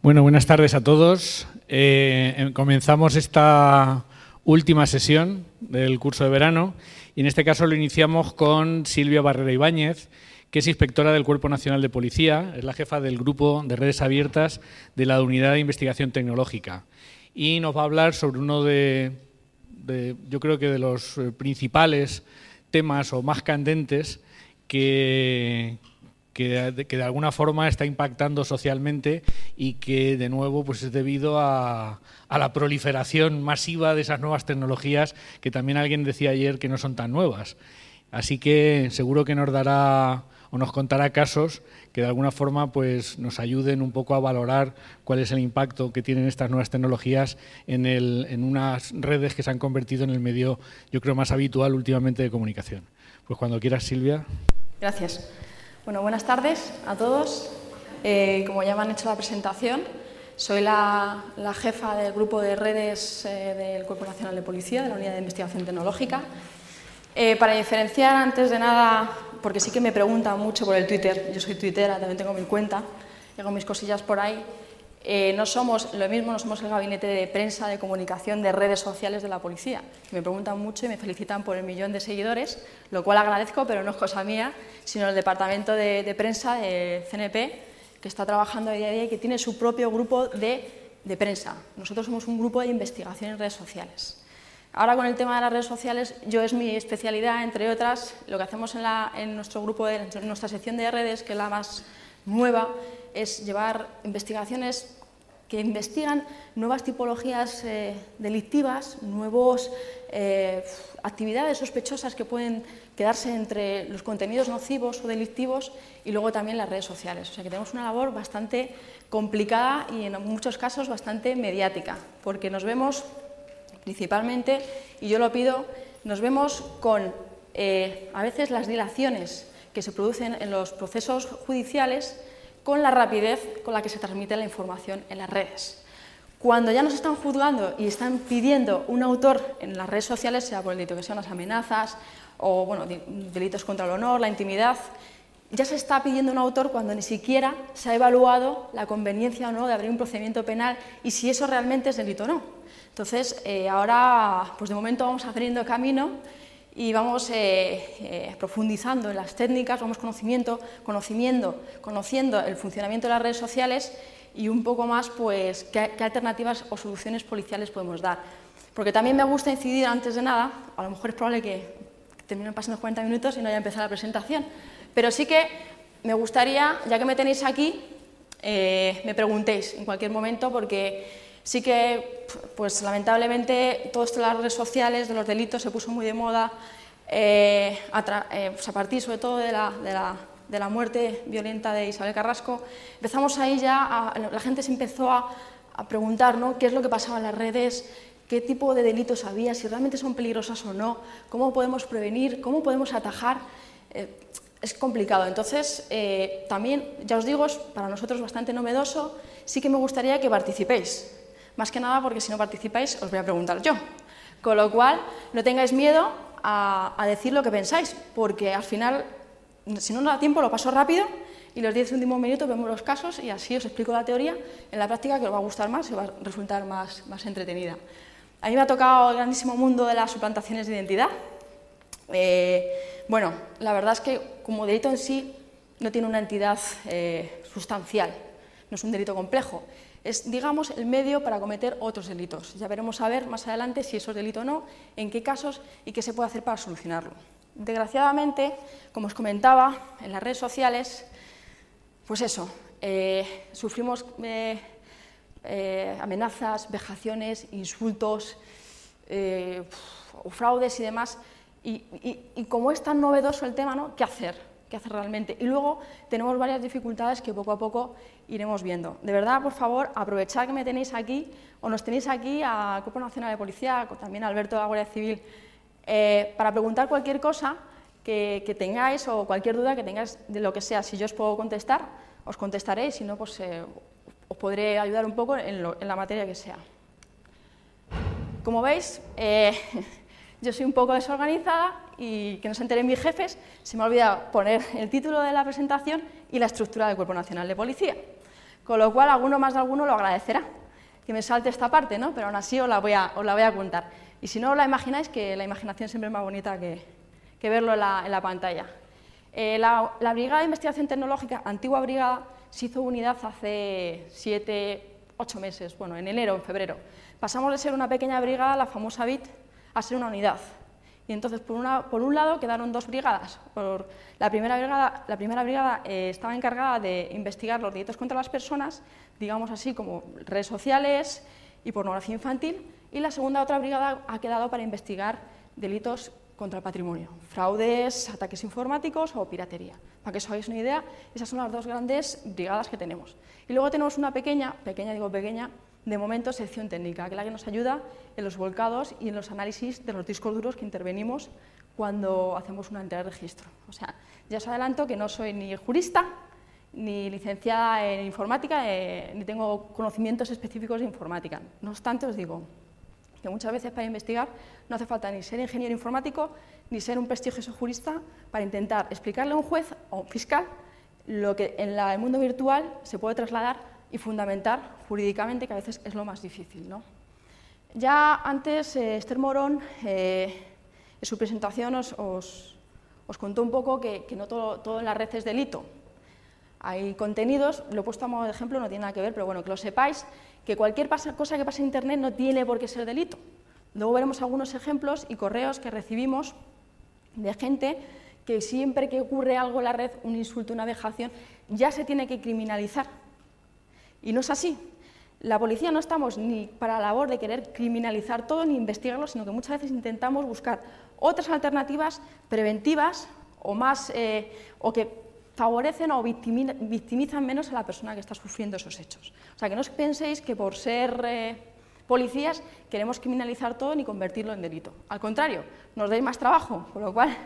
Bueno, buenas tardes a todos. Comenzamos esta última sesión del curso de verano y en este caso lo iniciamos con Silvia Barrera Ibáñez, que es inspectora del Cuerpo Nacional de Policía, es la jefa del grupo de redes abiertas de la Unidad de Investigación Tecnológica y nos va a hablar sobre uno yo creo que de los principales temas o más candentes que de alguna forma está impactando socialmente y que, de nuevo, pues es debido a la proliferación masiva de esas nuevas tecnologías que también alguien decía ayer que no son tan nuevas. Así que seguro que nos dará o nos contará casos que de alguna forma pues nos ayuden un poco a valorar cuál es el impacto que tienen estas nuevas tecnologías en unas redes que se han convertido en el medio, yo creo, más habitual últimamente de comunicación. Pues cuando quieras, Silvia. Gracias. Bueno, buenas tardes a todos. Como ya me han hecho la presentación, soy la jefa del grupo de redes del Cuerpo Nacional de Policía, de la Unidad de Investigación Tecnológica. Para diferenciar, antes de nada, porque sí que me preguntan mucho por el Twitter, yo soy tuitera, también tengo mi cuenta, hago mis cosillas por ahí. No somos lo mismo, no somos el gabinete de prensa, de comunicación, de redes sociales de la policía. Me preguntan mucho y me felicitan por el 1.000.000 de seguidores, lo cual agradezco, pero no es cosa mía, sino el departamento de prensa de CNP, que está trabajando día a día y que tiene su propio grupo de prensa. Nosotros somos un grupo de investigación en redes sociales. Ahora, con el tema de las redes sociales, es mi especialidad, entre otras, lo que hacemos en nuestro grupo, en nuestra sección de redes, que es la más nueva, es llevar investigaciones que investigan nuevas tipologías delictivas, nuevas actividades sospechosas que pueden quedarse entre los contenidos nocivos o delictivos y luego también las redes sociales. O sea que tenemos una labor bastante complicada y en muchos casos bastante mediática, porque nos vemos principalmente, y yo lo pido, nos vemos con a veces las dilaciones que se producen en los procesos judiciales con la rapidez con la que se transmite la información en las redes. Cuando ya nos están juzgando y están pidiendo un autor en las redes sociales, sea por el delito que sean las amenazas o bueno, delitos contra el honor, la intimidad, ya se está pidiendo un autor cuando ni siquiera se ha evaluado la conveniencia o no de abrir un procedimiento penal y si eso realmente es delito o no. Entonces, ahora, pues de momento vamos abriendo camino y vamos profundizando en las técnicas, vamos conociendo el funcionamiento de las redes sociales y un poco más pues qué alternativas o soluciones policiales podemos dar. Porque también me gusta incidir, antes de nada, a lo mejor es probable que terminen pasando 40 minutos y no haya empezado la presentación, pero sí que me gustaría, ya que me tenéis aquí, me preguntéis en cualquier momento, porque sí que, pues lamentablemente, todo esto de las redes sociales, de los delitos, se puso muy de moda a partir, sobre todo, de la muerte violenta de Isabel Carrasco. Empezamos ahí ya, la gente se empezó a preguntar, ¿no?, qué es lo que pasaba en las redes, qué tipo de delitos había, si realmente son peligrosas o no, cómo podemos prevenir, cómo podemos atajar. Es complicado. Entonces, también, ya os digo, es para nosotros bastante novedoso. Sí que me gustaría que participéis. Más que nada porque si no participáis os voy a preguntar yo. Con lo cual, no tengáis miedo a decir lo que pensáis, porque al final, si no nos da tiempo, lo paso rápido y los 10 últimos minutos vemos los casos y así os explico la teoría en la práctica, que os va a gustar más y os va a resultar más entretenida. A mí me ha tocado el grandísimo mundo de las suplantaciones de identidad. Bueno, la verdad es que como delito en sí no tiene una entidad sustancial, no es un delito complejo. Es, digamos, el medio para cometer otros delitos. Ya veremos a ver más adelante si eso es delito o no, en qué casos y qué se puede hacer para solucionarlo. Desgraciadamente, como os comentaba, en las redes sociales, pues eso, sufrimos amenazas, vejaciones, insultos, o fraudes y demás, y como es tan novedoso el tema, ¿no?, ¿qué hacer? ¿Qué hacer realmente? Y luego tenemos varias dificultades que poco a poco iremos viendo. De verdad, por favor, aprovechad que me tenéis aquí, o nos tenéis aquí al Cuerpo Nacional de Policía, también a Alberto de la Guardia Civil, para preguntar cualquier cosa que tengáis o cualquier duda que tengáis de lo que sea. Si yo os puedo contestar, os contestaré, y si no, pues os podré ayudar un poco en la materia que sea. Como veis, yo soy un poco desorganizada y que no se enteren mis jefes, se me ha olvidado poner el título de la presentación y la estructura del Cuerpo Nacional de Policía. Con lo cual, alguno más de alguno lo agradecerá, que me salte esta parte, ¿no? Pero aún así os la voy a contar. Y si no os la imagináis, que la imaginación siempre es más bonita que verlo en la pantalla. La Brigada de Investigación Tecnológica, antigua brigada, se hizo unidad hace 7, 8 meses, bueno, en enero, en febrero. Pasamos de ser una pequeña brigada, la famosa BIT, a ser una unidad. Y entonces, por un lado, quedaron 2 brigadas. La primera brigada estaba encargada de investigar los delitos contra las personas, digamos así, como redes sociales y pornografía infantil, y la otra brigada ha quedado para investigar delitos contra el patrimonio, fraudes, ataques informáticos o piratería. Para que os hagáis una idea, esas son las 2 grandes brigadas que tenemos. Y luego tenemos una pequeña, de momento, sección técnica, que es la que nos ayuda en los volcados y en los análisis de los discos duros que intervenimos cuando hacemos una entrega de registro. O sea, ya os adelanto que no soy ni jurista, ni licenciada en informática, ni tengo conocimientos específicos de informática. No obstante, os digo que muchas veces para investigar no hace falta ni ser ingeniero informático ni ser un prestigioso jurista para intentar explicarle a un juez o un fiscal lo que en el mundo virtual se puede trasladar y fundamentar jurídicamente, que a veces es lo más difícil, ¿no? Ya antes Esther Morón, en su presentación, os contó un poco que no todo en la red es delito. Hay contenidos, lo he puesto a modo de ejemplo, no tiene nada que ver, pero bueno, que lo sepáis, que cualquier cosa que pase en Internet no tiene por qué ser delito. Luego veremos algunos ejemplos y correos que recibimos de gente que siempre que ocurre algo en la red, un insulto, una vejación, ya se tiene que criminalizar. Y no es así. La policía no estamos ni para la labor de querer criminalizar todo ni investigarlo, sino que muchas veces intentamos buscar otras alternativas preventivas o más, o que favorecen o victimizan menos a la persona que está sufriendo esos hechos. O sea, que no os penséis que por ser policías queremos criminalizar todo ni convertirlo en delito. Al contrario, nos dais más trabajo, con lo cual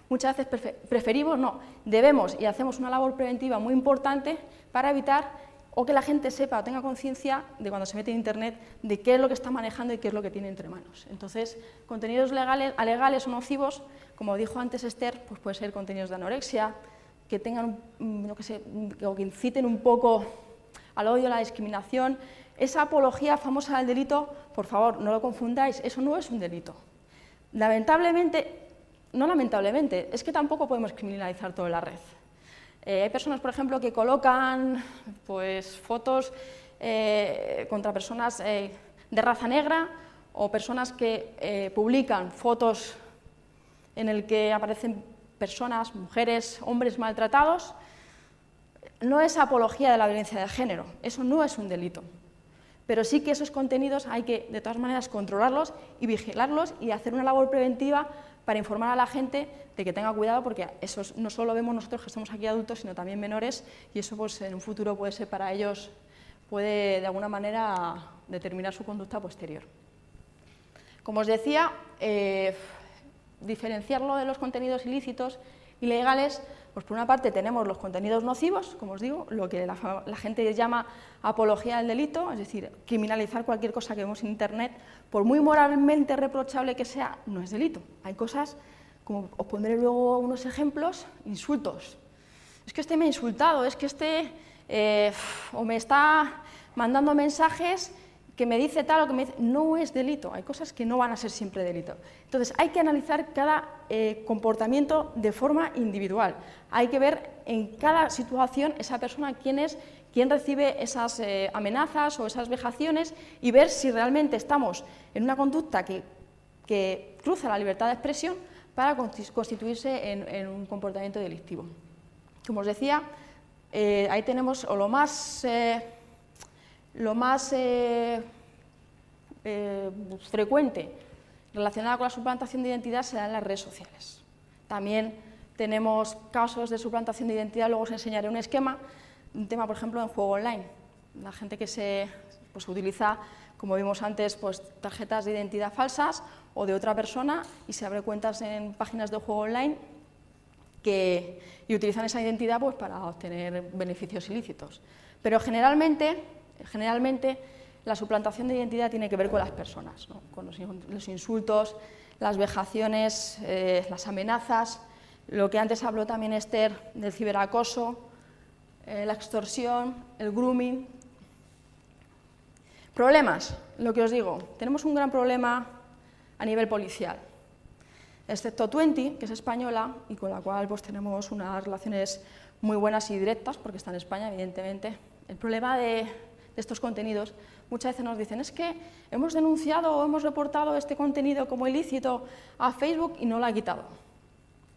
muchas veces preferimos, no, debemos y hacemos una labor preventiva muy importante para evitar o que la gente sepa o tenga conciencia de cuando se mete en Internet de qué es lo que está manejando y qué es lo que tiene entre manos. Entonces, contenidos alegales o nocivos, como dijo antes Esther, pues puede ser contenidos de anorexia, que tengan, o que inciten un poco al odio, a la discriminación. Esa apología famosa del delito, por favor, no lo confundáis, eso no es un delito. Lamentablemente, no lamentablemente, es que tampoco podemos criminalizar todo en la red. Hay personas, por ejemplo, que colocan pues, fotos contra personas de raza negra o personas que publican fotos en las que aparecen personas, mujeres, hombres maltratados. No es apología de la violencia de género, eso no es un delito. Pero sí que esos contenidos hay que, de todas maneras, controlarlos y vigilarlos y hacer una labor preventiva para informar a la gente de que tenga cuidado, porque eso no solo vemos nosotros que estamos aquí adultos, sino también menores, y eso pues, en un futuro puede ser para ellos, puede de alguna manera determinar su conducta posterior. Como os decía, diferenciarlo de los contenidos ilícitos y legales, pues por una parte tenemos los contenidos nocivos, como os digo, lo que la gente llama apología del delito, es decir, criminalizar cualquier cosa que vemos en Internet, por muy moralmente reprochable que sea, no es delito. Hay cosas, como os pondré luego unos ejemplos, insultos. Es que este me ha insultado, es que este o me está mandando mensajes que me dice tal o que me dice... No es delito, hay cosas que no van a ser siempre delito. Entonces, hay que analizar cada comportamiento de forma individual. Hay que ver en cada situación esa persona quién recibe esas amenazas o esas vejaciones y ver si realmente estamos en una conducta que cruza la libertad de expresión para constituirse en un comportamiento delictivo. Como os decía, ahí tenemos lo más frecuente relacionado con la suplantación de identidad se da en las redes sociales. También tenemos casos de suplantación de identidad, luego os enseñaré un esquema, un tema, por ejemplo, en juego online. La gente que se utiliza, como vimos antes, pues, tarjetas de identidad falsas o de otra persona y se abre cuentas en páginas de juego online y utilizan esa identidad pues, para obtener beneficios ilícitos. Pero generalmente la suplantación de identidad tiene que ver con las personas, ¿no? Con los insultos, las vejaciones, las amenazas, lo que antes habló también Esther del ciberacoso, la extorsión, el grooming. Problemas, lo que os digo, tenemos un gran problema a nivel policial, excepto Twenty, que es española y con la cual pues, tenemos unas relaciones muy buenas y directas, porque está en España, evidentemente. El problema de estos contenidos, muchas veces nos dicen, es que hemos denunciado o hemos reportado este contenido como ilícito a Facebook y no lo ha quitado.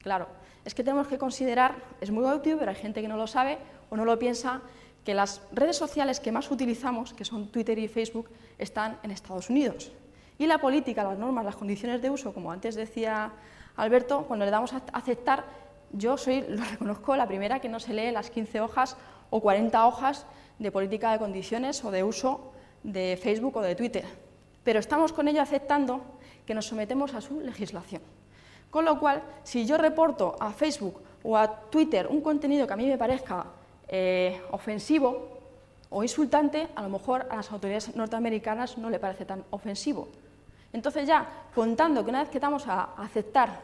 Claro, es que tenemos que considerar, es muy obvio, pero hay gente que no lo sabe o no lo piensa, que las redes sociales que más utilizamos, que son Twitter y Facebook, están en Estados Unidos. Y la política, las normas, las condiciones de uso, como antes decía Alberto, cuando le damos a aceptar, yo soy, lo reconozco, la primera que no se lee las 15 hojas o 40 hojas de política de condiciones o de uso de Facebook o de Twitter. Pero estamos con ello aceptando que nos sometemos a su legislación. Con lo cual, si yo reporto a Facebook o a Twitter un contenido que a mí me parezca ofensivo o insultante, a lo mejor a las autoridades norteamericanas no le parece tan ofensivo. Entonces ya, contando que una vez que estamos a aceptar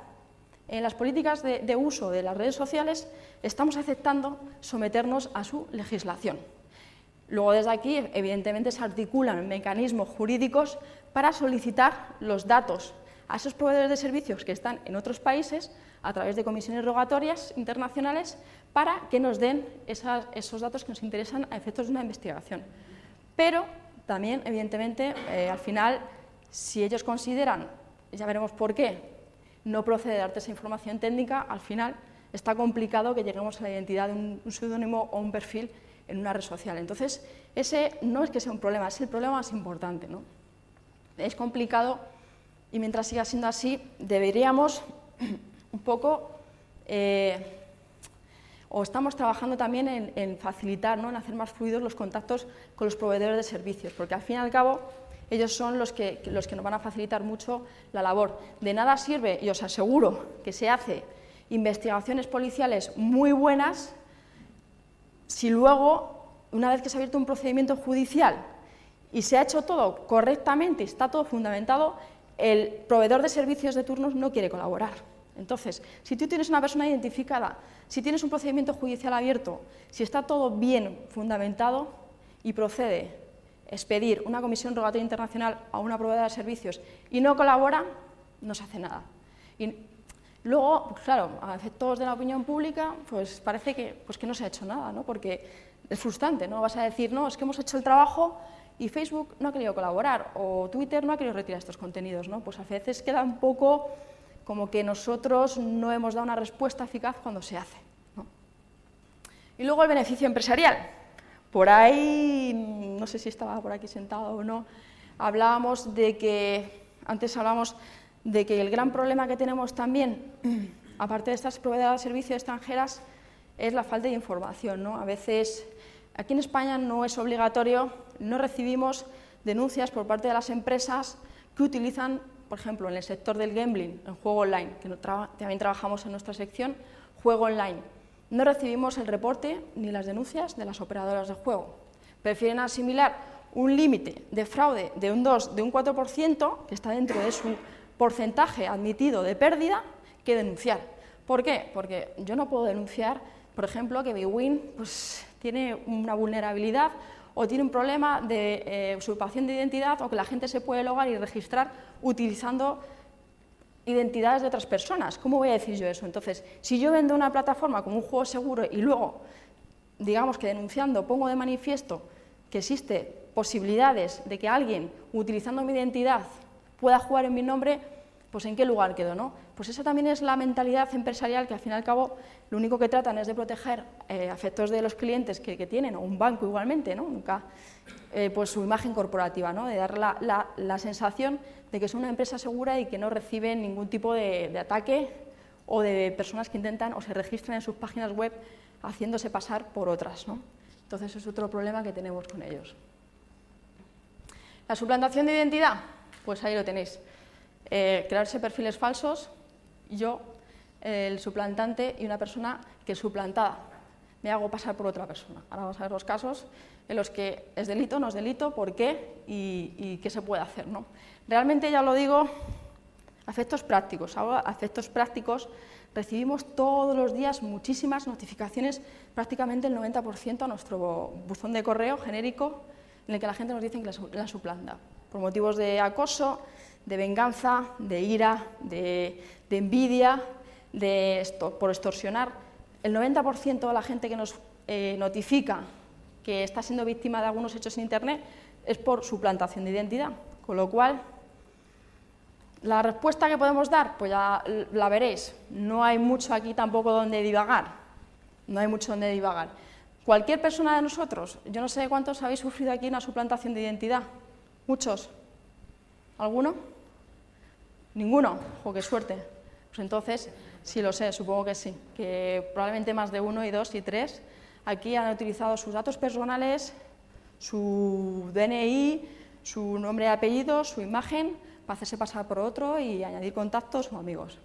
en las políticas de uso de las redes sociales, estamos aceptando someternos a su legislación. Luego desde aquí, evidentemente, se articulan mecanismos jurídicos para solicitar los datos a esos proveedores de servicios que están en otros países a través de comisiones rogatorias internacionales para que nos den esos datos que nos interesan a efectos de una investigación. Pero también, evidentemente, al final, si ellos consideran, ya veremos por qué, no procede darte esa información técnica, al final está complicado que lleguemos a la identidad de un seudónimo o un perfil en una red social. Entonces, ese no es que sea un problema, es el problema más importante, ¿no? Es complicado y mientras siga siendo así, deberíamos un poco, o estamos trabajando también en facilitar, ¿no? En hacer más fluidos los contactos con los proveedores de servicios, porque al fin y al cabo ellos son los que nos van a facilitar mucho la labor. De nada sirve, y os aseguro que se hace investigaciones policiales muy buenas si luego, una vez que se ha abierto un procedimiento judicial y se ha hecho todo correctamente y está todo fundamentado, el proveedor de servicios de turnos no quiere colaborar. Entonces, si tú tienes una persona identificada, si tienes un procedimiento judicial abierto, si está todo bien fundamentado y procede expedir una comisión rogatoria internacional a una proveedora de servicios y no colabora, no se hace nada. Y luego, pues claro, a efectos de la opinión pública, pues parece que no se ha hecho nada, ¿no? Porque es frustrante, ¿no? Vas a decir, no, es que hemos hecho el trabajo y Facebook no ha querido colaborar o Twitter no ha querido retirar estos contenidos, ¿no? Pues a veces queda un poco como que nosotros no hemos dado una respuesta eficaz cuando se hace, ¿no? Y luego el beneficio empresarial. Por ahí, no sé si estaba por aquí sentado o no, antes hablábamos de que el gran problema que tenemos también, aparte de estas proveedoras de servicios extranjeras, es la falta de información, ¿no? A veces, aquí en España no es obligatorio, no recibimos denuncias por parte de las empresas que utilizan, por ejemplo, en el sector del gambling, el juego online, que también trabajamos en nuestra sección, juego online. No recibimos el reporte ni las denuncias de las operadoras de juego. Prefieren asimilar un límite de fraude de un 2, de un 4%, que está dentro de su porcentaje admitido de pérdida, que denunciar. ¿Por qué? Porque yo no puedo denunciar, por ejemplo, que Bwin pues, tiene una vulnerabilidad o tiene un problema de usurpación de identidad o que la gente se puede logar y registrar utilizando identidades de otras personas. ¿Cómo voy a decir yo eso? Entonces, si yo vendo una plataforma como un juego seguro y luego, digamos que denunciando, pongo de manifiesto que existen posibilidades de que alguien, utilizando mi identidad, pueda jugar en mi nombre, pues ¿en qué lugar quedo, no? Pues esa también es la mentalidad empresarial que al fin y al cabo lo único que tratan es de proteger a efectos de los clientes que tienen, o un banco igualmente, ¿no? Nunca, pues su imagen corporativa, ¿no? De dar la sensación de que es una empresa segura y que no reciben ningún tipo de ataque o de personas que intentan o se registran en sus páginas web haciéndose pasar por otras, ¿no? Entonces es otro problema que tenemos con ellos. La suplantación de identidad, pues ahí lo tenéis. Crearse perfiles falsos, yo, el suplantante y una persona que es suplantada. Me hago pasar por otra persona. Ahora vamos a ver los casos en los que es delito, no es delito, por qué y qué se puede hacer, ¿no? Realmente, ya lo digo, a efectos prácticos. Ahora, a efectos prácticos, recibimos todos los días muchísimas notificaciones, prácticamente el 90% a nuestro buzón de correo genérico, en el que la gente nos dice que la suplanta, por motivos de acoso, de venganza, de ira, de envidia, por extorsionar. El 90% de la gente que nos notifica que está siendo víctima de algunos hechos en Internet es por suplantación de identidad, con lo cual la respuesta que podemos dar, pues ya la veréis, no hay mucho aquí tampoco donde divagar, no hay mucho donde divagar. Cualquier persona de nosotros, yo no sé cuántos habéis sufrido aquí una suplantación de identidad, ¿muchos? ¿Alguno? ¿Ninguno? ¡Jo, qué suerte! Pues entonces, sí lo sé, supongo que sí, que probablemente más de 1 y 2 y 3 aquí han utilizado sus datos personales, su DNI, su nombre y apellido, su imagen, para hacerse pasar por otro y añadir contactos o amigos.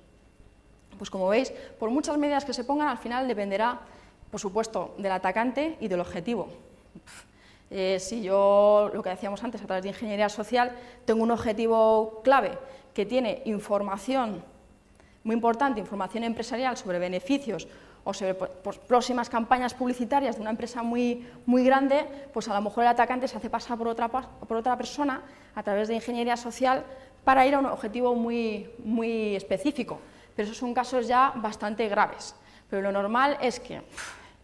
Pues como veis, por muchas medidas que se pongan, al final dependerá, por supuesto, del atacante y del objetivo. Si yo, lo que decíamos antes, a través de ingeniería social, tengo un objetivo clave que tiene información muy importante, información empresarial sobre beneficios o sobre próximas campañas publicitarias de una empresa muy grande, pues a lo mejor el atacante se hace pasar por otra persona a través de ingeniería social para ir a un objetivo muy específico. Pero esos son casos ya bastante graves. Pero lo normal es que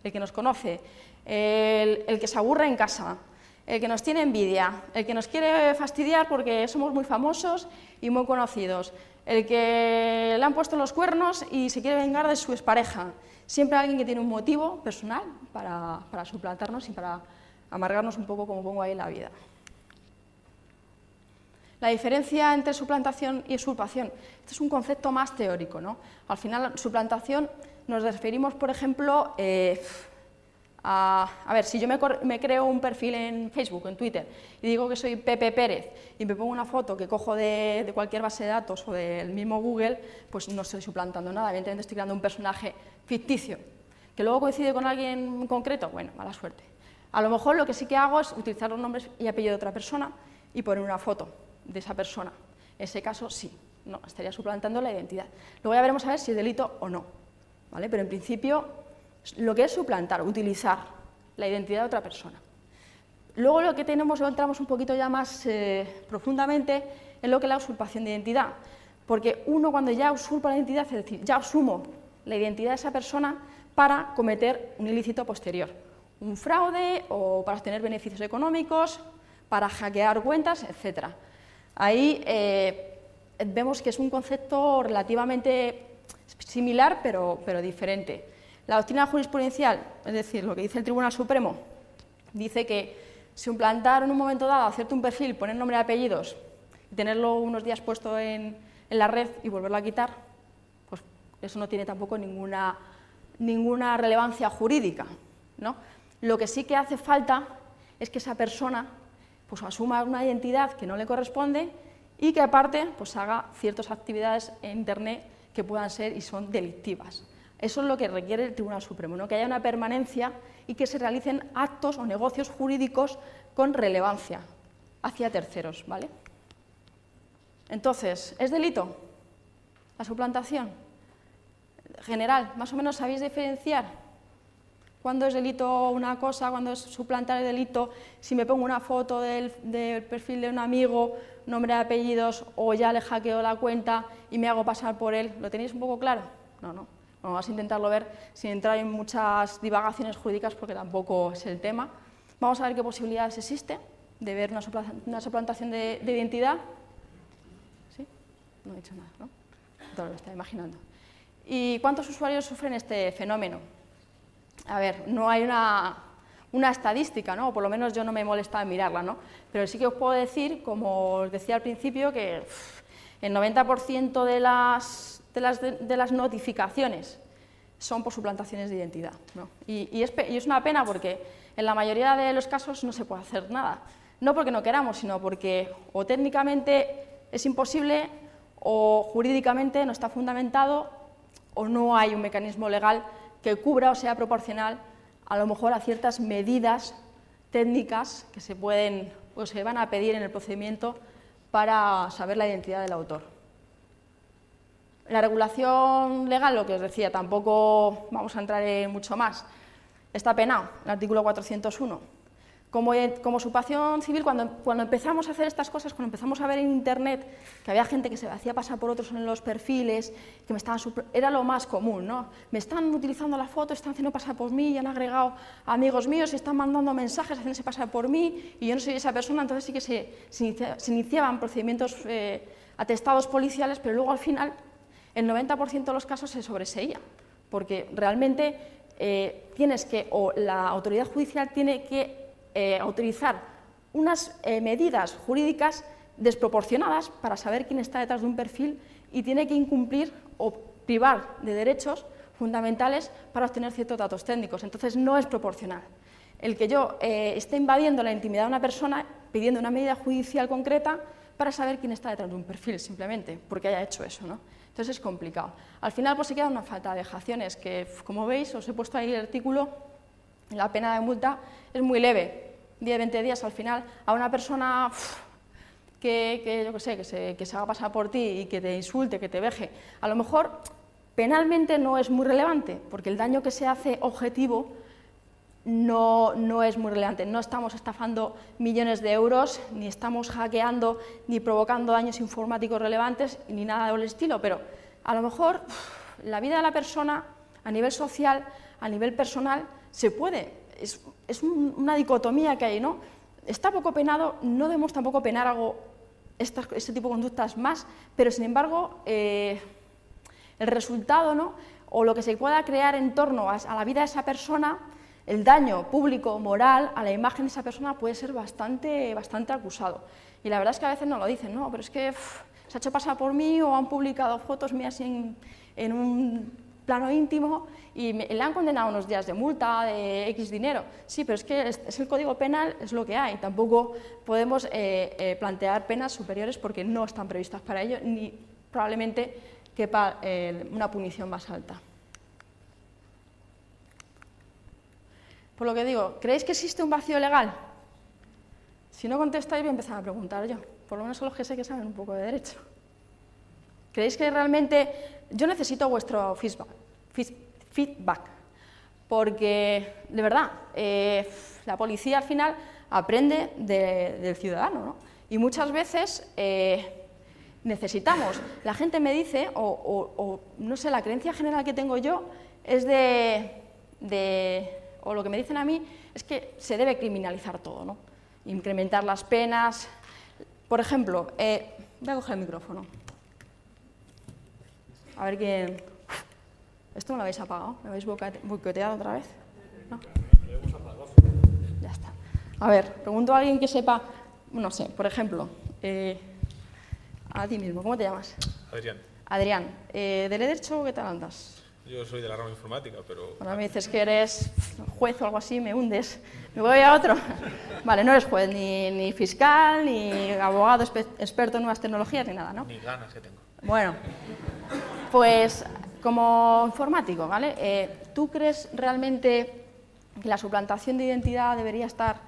el que nos conoce, el que se aburre en casa, el que nos tiene envidia, el que nos quiere fastidiar porque somos muy famosos y muy conocidos, el que le han puesto los cuernos y se quiere vengar de su expareja, siempre alguien que tiene un motivo personal para suplantarnos y para amargarnos un poco, como pongo ahí, la vida. La diferencia entre suplantación y usurpación, este es un concepto más teórico, ¿no? Al final, suplantación nos referimos, por ejemplo, a ver, si yo me creo un perfil en Facebook, en Twitter, y digo que soy Pepe Pérez, y me pongo una foto que cojo de cualquier base de datos o del mismo Google, pues no estoy suplantando nada, evidentemente estoy creando un personaje ficticio. ¿Que luego coincide con alguien concreto? Bueno, mala suerte. A lo mejor lo que sí que hago es utilizar los nombres y apellido de otra persona y poner una foto de esa persona. En ese caso, sí, no, estaría suplantando la identidad. Luego ya veremos a ver si es delito o no, ¿vale? Pero en principio, lo que es suplantar, utilizar la identidad de otra persona. Luego lo que tenemos, lo entramos un poquito ya más profundamente en lo que es la usurpación de identidad, porque uno cuando ya usurpa la identidad, es decir, ya asumo la identidad de esa persona para cometer un ilícito posterior, un fraude o para obtener beneficios económicos, para hackear cuentas, etc. Ahí vemos que es un concepto relativamente similar, pero diferente. La doctrina jurisprudencial, es decir, lo que dice el Tribunal Supremo, dice que suplantar en un momento dado, hacerte un perfil, poner nombre y apellidos, y tenerlo unos días puesto en la red y volverlo a quitar, pues eso no tiene tampoco ninguna relevancia jurídica, ¿no? Lo que sí que hace falta es que esa persona pues asuma una identidad que no le corresponde y que aparte pues haga ciertas actividades en Internet que puedan ser y son delictivas. Eso es lo que requiere el Tribunal Supremo, ¿no? Que haya una permanencia y que se realicen actos o negocios jurídicos con relevancia hacia terceros, ¿vale? Entonces, ¿es delito la suplantación? General, ¿más o menos sabéis diferenciar cuándo es delito una cosa, cuándo es suplantar el delito? Si me pongo una foto del perfil de un amigo, nombre y apellidos, o ya le hackeo la cuenta y me hago pasar por él, ¿lo tenéis un poco claro? No, no. Vamos a intentarlo ver sin entrar en muchas divagaciones jurídicas porque tampoco es el tema. Vamos a ver qué posibilidades existen de ver una suplantación de identidad. ¿Sí? No he dicho nada, ¿no? Todo lo que estaba imaginando. ¿Y cuántos usuarios sufren este fenómeno? A ver, no hay una estadística, ¿no? O por lo menos yo no me he molestado en mirarla, ¿no? Pero sí que os puedo decir, como os decía al principio, que el 90% de las notificaciones son por suplantaciones de identidad, ¿no? Y es una pena porque en la mayoría de los casos no se puede hacer nada. No porque no queramos, sino porque o técnicamente es imposible o jurídicamente no está fundamentado o no hay un mecanismo legal que cubra o sea proporcional a lo mejor a ciertas medidas técnicas que se pueden o se van a pedir en el procedimiento para saber la identidad del autor. La regulación legal, lo que os decía, tampoco vamos a entrar en mucho más. Está penado, el artículo 401. Como usurpación civil, cuando empezamos a hacer estas cosas, cuando empezamos a ver en Internet que había gente que se hacía pasar por otros en los perfiles, que era lo más común, ¿no? Me están utilizando la foto, están haciendo pasar por mí, y han agregado a amigos míos, y están mandando mensajes haciéndose pasar por mí, y yo no soy esa persona, entonces sí que se iniciaban procedimientos atestados policiales, pero luego al final el 90% de los casos se sobreseía, porque realmente la autoridad judicial tiene que autorizar unas medidas jurídicas desproporcionadas para saber quién está detrás de un perfil y tiene que incumplir o privar de derechos fundamentales para obtener ciertos datos técnicos. Entonces, no es proporcional. El que yo esté invadiendo la intimidad de una persona pidiendo una medida judicial concreta para saber quién está detrás de un perfil, simplemente, porque haya hecho eso, ¿no? Entonces, es complicado. Al final, pues se queda una falta de vejaciones, que, como veis, os he puesto ahí el artículo. La pena de multa es muy leve, 10-20 días al final. A una persona yo qué sé, que se haga pasar por ti y que te insulte, que te veje, a lo mejor penalmente no es muy relevante, porque el daño que se hace objetivo no es muy relevante. No estamos estafando millones de euros, ni estamos hackeando, ni provocando daños informáticos relevantes, ni nada del estilo, pero a lo mejor la vida de la persona, a nivel social, a nivel personal, se puede. Es una dicotomía que hay, ¿no? Está poco penado, no debemos tampoco penar este tipo de conductas más, pero sin embargo, el resultado, ¿no?, o lo que se pueda crear en torno a la vida de esa persona, el daño público, moral, a la imagen de esa persona puede ser bastante acusado. Y la verdad es que a veces no lo dicen, no, pero es que se ha hecho pasar por mí o han publicado fotos mías en un plano íntimo y le han condenado unos días de multa, de X dinero. Sí, pero es que es el Código Penal, es lo que hay. Tampoco podemos plantear penas superiores porque no están previstas para ello, ni probablemente quepa una punición más alta. Por lo que digo, ¿creéis que existe un vacío legal? Si no contestáis, voy a empezar a preguntar yo, por lo menos a los que sé que saben un poco de derecho. ¿Creéis que realmente yo necesito vuestro feedback? Porque, de verdad, la policía al final aprende del ciudadano, ¿no? Y muchas veces necesitamos. La gente me dice, no sé, la creencia general que tengo yo es o lo que me dicen a mí es que se debe criminalizar todo, ¿no? Incrementar las penas. Por ejemplo, voy a coger el micrófono. A ver quién... ¿Esto me lo habéis apagado? ¿Me habéis boicoteado otra vez? ¿No? Ya está. A ver, pregunto a alguien que sepa, no sé, por ejemplo, a ti mismo, ¿cómo te llamas? Adrián. Adrián, ¿de derecho qué tal andas? Yo soy de la rama informática, pero... Ahora me dices que eres juez o algo así, me hundes. ¿Me voy a otro? Vale, no eres juez, ni fiscal, ni abogado experto en nuevas tecnologías, ni nada, ¿no? Ni ganas que tengo. Bueno, pues como informático, ¿vale? ¿Tú crees realmente que la suplantación de identidad debería estar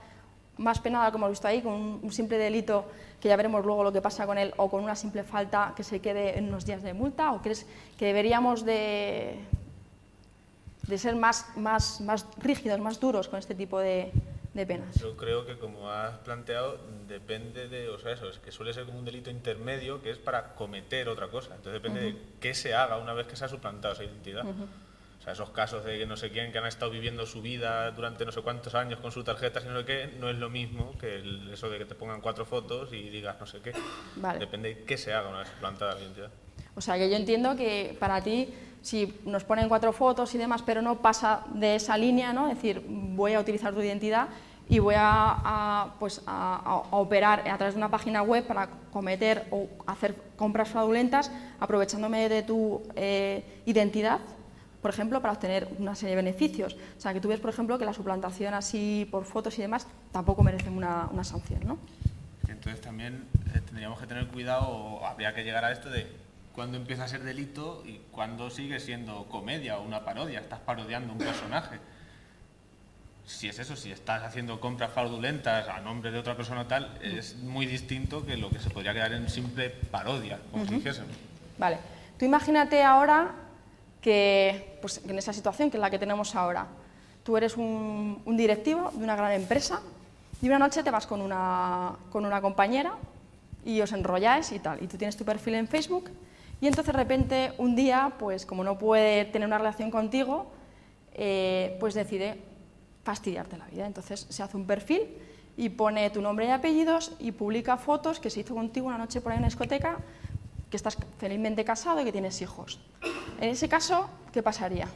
más penada, como hemos visto ahí, con un simple delito, que ya veremos luego lo que pasa con él, o con una simple falta que se quede en unos días de multa? ¿O crees que deberíamos de ser más rígidos, más duros con este tipo de penas? Yo creo que, como has planteado, depende de, o sea, eso, es que suele ser como un delito intermedio que es para cometer otra cosa. Entonces depende de qué se haga una vez que se ha suplantado esa identidad. O sea, esos casos de que no sé quién, que han estado viviendo su vida durante no sé cuántos años con sus tarjetas y no sé qué, no es lo mismo que eso de que te pongan 4 fotos y digas no sé qué. Vale. Depende de qué se haga una vez suplantada la identidad. O sea, que yo entiendo que para ti, si nos ponen 4 fotos y demás, pero no pasa de esa línea, ¿no? Es decir, voy a utilizar tu identidad y voy a operar a través de una página web para cometer o hacer compras fraudulentas aprovechándome de tu identidad, por ejemplo, para obtener una serie de beneficios. O sea, que tú ves, por ejemplo, que la suplantación así por fotos y demás tampoco merece una sanción, ¿no? Entonces también tendríamos que tener cuidado, o habría que llegar a esto de cuándo empieza a ser delito y cuándo sigue siendo comedia o una parodia. Estás parodiando un personaje. Si es eso, si estás haciendo compras fraudulentas a nombre de otra persona tal, es muy distinto que lo que se podría quedar en simple parodia, como si dijésemos. Vale. Tú imagínate ahora que, pues, en esa situación que es la que tenemos ahora, tú eres un directivo de una gran empresa y una noche te vas con una compañera y os enrolláis y tal, y tú tienes tu perfil en Facebook y entonces de repente un día, pues como no puede tener una relación contigo, pues decide fastidiarte la vida. Entonces se hace un perfil y pone tu nombre y apellidos y publica fotos que se hizo contigo una noche por ahí en una discoteca, que estás felizmente casado y que tienes hijos. En ese caso, ¿qué pasaría?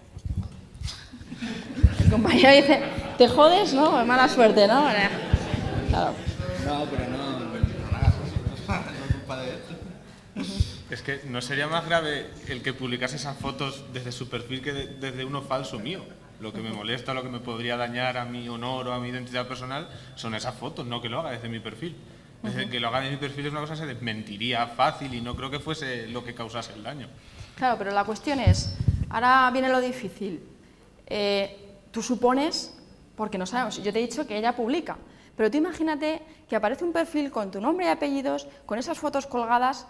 El compañero dice, te jodes, ¿no? Mala suerte, ¿no? Claro. No, pero no hagas eso. No es culpa de él. Es que no sería más grave el que publicase esas fotos desde su perfil que desde uno falso mío. Lo que me molesta, lo que me podría dañar a mi honor o a mi identidad personal son esas fotos, no que lo haga desde mi perfil. Desde que lo haga desde mi perfil es una cosa que se desmentiría fácil y no creo que fuese lo que causase el daño. Claro, pero la cuestión es, ahora viene lo difícil. Tú supones, porque no sabemos, yo te he dicho que ella publica, pero tú imagínate que aparece un perfil con tu nombre y apellidos, con esas fotos colgadas,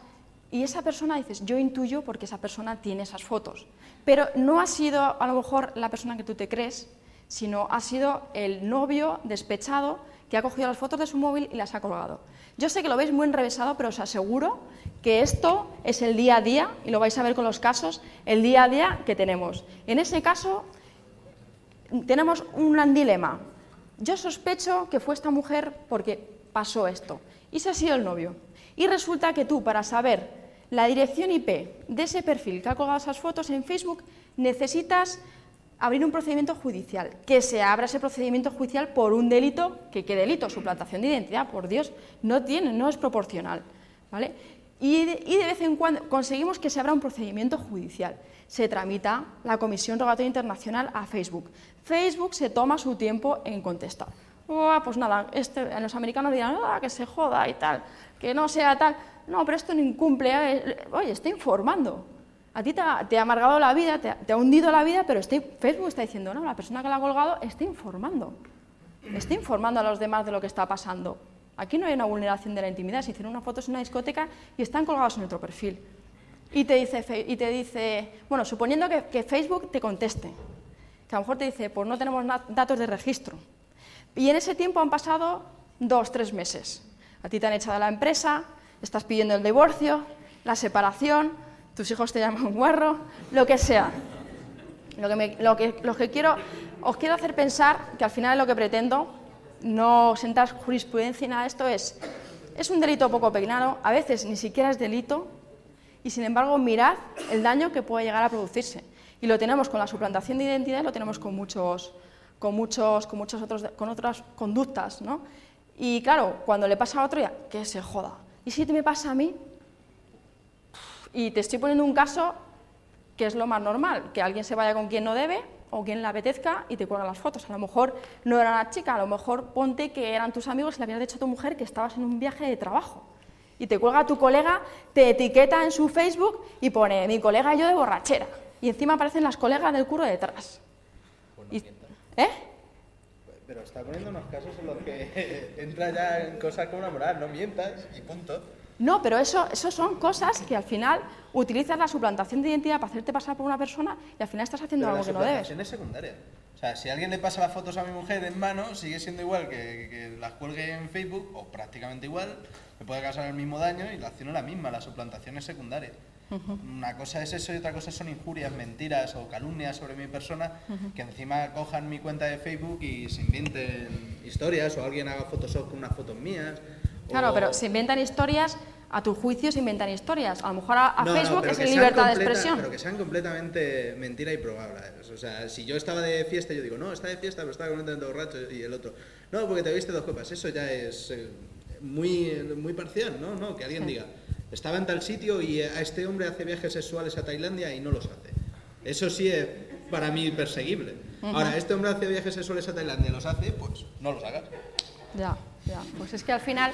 y esa persona dices, yo intuyo porque esa persona tiene esas fotos. Pero no ha sido a lo mejor la persona que tú te crees, sino ha sido el novio despechado que ha cogido las fotos de su móvil y las ha colgado. Yo sé que lo veis muy enrevesado, pero os aseguro que esto es el día a día, y lo vais a ver con los casos, el día a día que tenemos. En ese caso, tenemos un dilema. Yo sospecho que fue esta mujer porque pasó esto, y ese ha sido el novio. Y resulta que tú, para saber la dirección IP de ese perfil que ha colgado esas fotos en Facebook, necesitas abrir un procedimiento judicial, que se abra ese procedimiento judicial por un delito, ¿qué delito? Suplantación de identidad, por Dios, no es proporcional, ¿vale? Y de vez en cuando conseguimos que se abra un procedimiento judicial. Se tramita la Comisión Rogatoria Internacional a Facebook. Facebook se toma su tiempo en contestar. Pues nada, los americanos dirán, que se joda y tal, que no sea tal. No, pero esto no incumple. Oye, estoy informando. A ti te ha amargado la vida, te ha hundido la vida, pero Facebook está diciendo, no, la persona que la ha colgado está informando. Está informando a los demás de lo que está pasando. Aquí no hay una vulneración de la intimidad, se hicieron unas fotos en una discoteca y están colgados en otro perfil. Y te dice, bueno, suponiendo que Facebook te conteste, que a lo mejor te dice, pues no tenemos datos de registro. Y en ese tiempo han pasado 2 o 3 meses. A ti te han echado de la empresa, estás pidiendo el divorcio, la separación, tus hijos te llaman guarro, lo que sea. Os quiero hacer pensar que al final lo que pretendo, no sentar jurisprudencia y nada de esto, es un delito poco peinado, a veces ni siquiera es delito, y sin embargo mirad el daño que puede llegar a producirse. Y lo tenemos con la suplantación de identidad y lo tenemos con otras conductas, ¿no? Y claro, cuando le pasa a otro, ya, que se joda. ¿Y si me pasa a mí? Y te estoy poniendo un caso que es lo más normal, que alguien se vaya con quien no debe o quien le apetezca y te cuelga las fotos. A lo mejor no era una chica, a lo mejor ponte que eran tus amigos y le habías dicho a tu mujer que estabas en un viaje de trabajo. Y te cuelga tu colega, te etiqueta en su Facebook y pone, mi colega y yo de borrachera. Y encima aparecen las colegas del curro detrás. Pues no mientas. ¿Eh? Pero está poniendo unos casos en los que entra ya en cosas como la moral, no mientas y punto. No, pero eso son cosas que al final utilizas la suplantación de identidad para hacerte pasar por una persona y al final estás haciendo algo que no debes. La suplantación es secundaria. O sea, si alguien le pasa las fotos a mi mujer en mano, sigue siendo igual que las cuelgue en Facebook, o prácticamente igual, me puede causar el mismo daño y la acción es la misma, la suplantación es secundaria. Una cosa es eso y otra cosa son injurias, mentiras o calumnias sobre mi persona, que encima cojan mi cuenta de Facebook y se inventen historias, o alguien haga Photoshop con unas fotos mías. Claro, pero se inventan historias, a tu juicio se inventan historias. A lo mejor a Facebook es libertad de expresión. Pero que sean completamente mentira y probables. O sea, si yo estaba de fiesta, yo digo, no, está de fiesta, pero estaba completamente borracho, y el otro, no, porque te viste 2 copas. Eso ya es muy parcial, ¿no? No, que alguien diga, estaba en tal sitio y a este hombre hace viajes sexuales a Tailandia y no los hace. Eso sí es para mí perseguible. Ahora, este hombre hace viajes sexuales a Tailandia y los hace, pues no los hagas. Ya. Ya, pues es que al final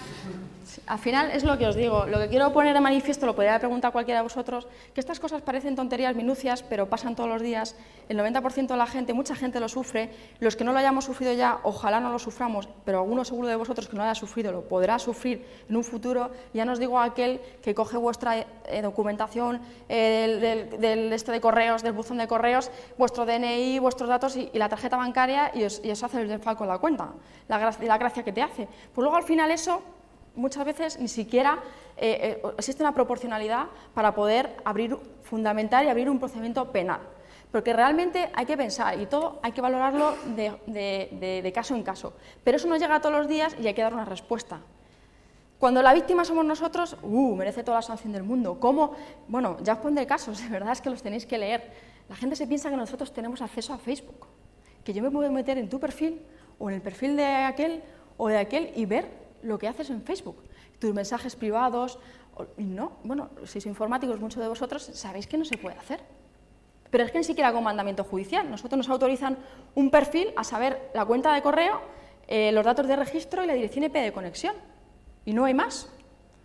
es lo que os digo. Lo que quiero poner de manifiesto, lo podría preguntar cualquiera de vosotros, que estas cosas parecen tonterías, minucias, pero pasan todos los días. El 90% de la gente, mucha gente lo sufre. Los que no lo hayamos sufrido ya, ojalá no lo suframos, pero alguno seguro de vosotros que no lo haya sufrido lo podrá sufrir en un futuro. Ya no os digo aquel que coge vuestra documentación de correos, del buzón de correos, vuestro DNI, vuestros datos y la tarjeta bancaria y os hace el desfalco en la cuenta, la gracia que te hace. Pues luego al final eso, muchas veces ni siquiera existe una proporcionalidad para poder fundamentar y abrir un procedimiento penal. Porque realmente hay que pensar y todo hay que valorarlo de caso en caso. Pero eso no llega todos los días y hay que dar una respuesta. Cuando la víctima somos nosotros, merece toda la sanción del mundo. ¿Cómo? Bueno, ya os pondré casos, de verdad es que los tenéis que leer. La gente se piensa que nosotros tenemos acceso a Facebook, que yo me puedo meter en tu perfil o en el perfil de aquel o de aquel y ver lo que haces en Facebook, tus mensajes privados. No, bueno, si sois informáticos, muchos de vosotros sabéis que no se puede hacer. Pero es que ni siquiera con mandamiento judicial. Nosotros nos autorizan un perfil a saber la cuenta de correo, los datos de registro y la dirección IP de conexión. Y no hay más.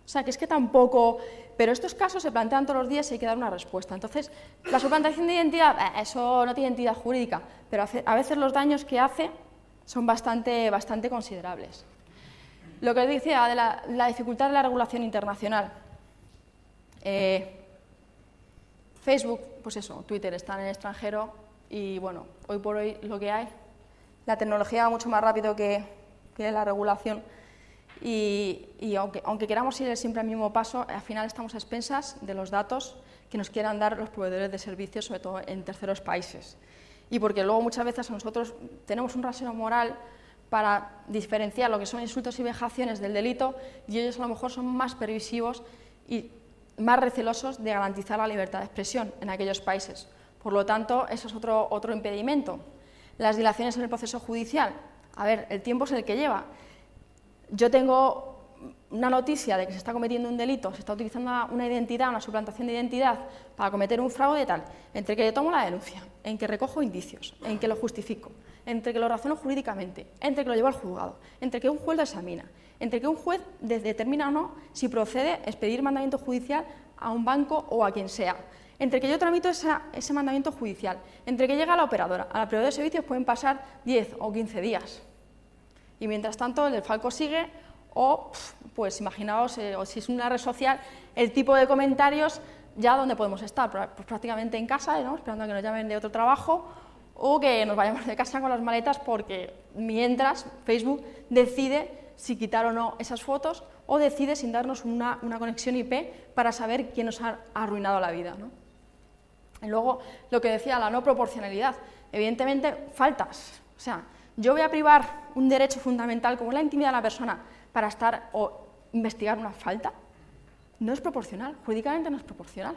O sea, que es que tampoco... Pero estos casos se plantean todos los días y hay que dar una respuesta. Entonces, la suplantación de identidad, eso no tiene entidad jurídica, pero a veces los daños que hace son bastante considerables. Lo que os decía de la dificultad de la regulación internacional. Facebook, pues eso, Twitter está en el extranjero y, bueno, hoy por hoy lo que hay, la tecnología va mucho más rápido que la regulación y aunque queramos ir siempre al mismo paso, al final estamos a expensas de los datos que nos quieran dar los proveedores de servicios, sobre todo en terceros países. Y porque luego muchas veces nosotros tenemos un rasero moral para diferenciar lo que son insultos y vejaciones del delito y ellos a lo mejor son más permisivos y más recelosos de garantizar la libertad de expresión en aquellos países. Por lo tanto, eso es otro impedimento. Las dilaciones en el proceso judicial. A ver, el tiempo es el que lleva. Yo tengo una noticia de que se está cometiendo un delito, se está utilizando una identidad, una suplantación de identidad para cometer un fraude tal, entre que yo tomo la denuncia, en que recojo indicios, en que lo justifico, entre que lo razono jurídicamente, entre que lo llevo al juzgado, entre que un juez lo examina, entre que un juez determina o no si procede expedir mandamiento judicial a un banco o a quien sea, entre que yo tramito ese mandamiento judicial, entre que llega a la operadora de servicios pueden pasar 10 o 15 días. Y mientras tanto el desfalco sigue o, pues imaginaos, o si es una red social, el tipo de comentarios ya donde podemos estar, pues prácticamente en casa, ¿no? Esperando a que nos llamen de otro trabajo o que nos vayamos de casa con las maletas porque mientras Facebook decide si quitar o no esas fotos o decide sin darnos una conexión IP para saber quién nos ha arruinado la vida, ¿no? Y luego, lo que decía, la no proporcionalidad. Evidentemente, faltas. O sea, yo voy a privar un derecho fundamental como la intimidad de la persona para estar o investigar una falta. No es proporcional, jurídicamente no es proporcional.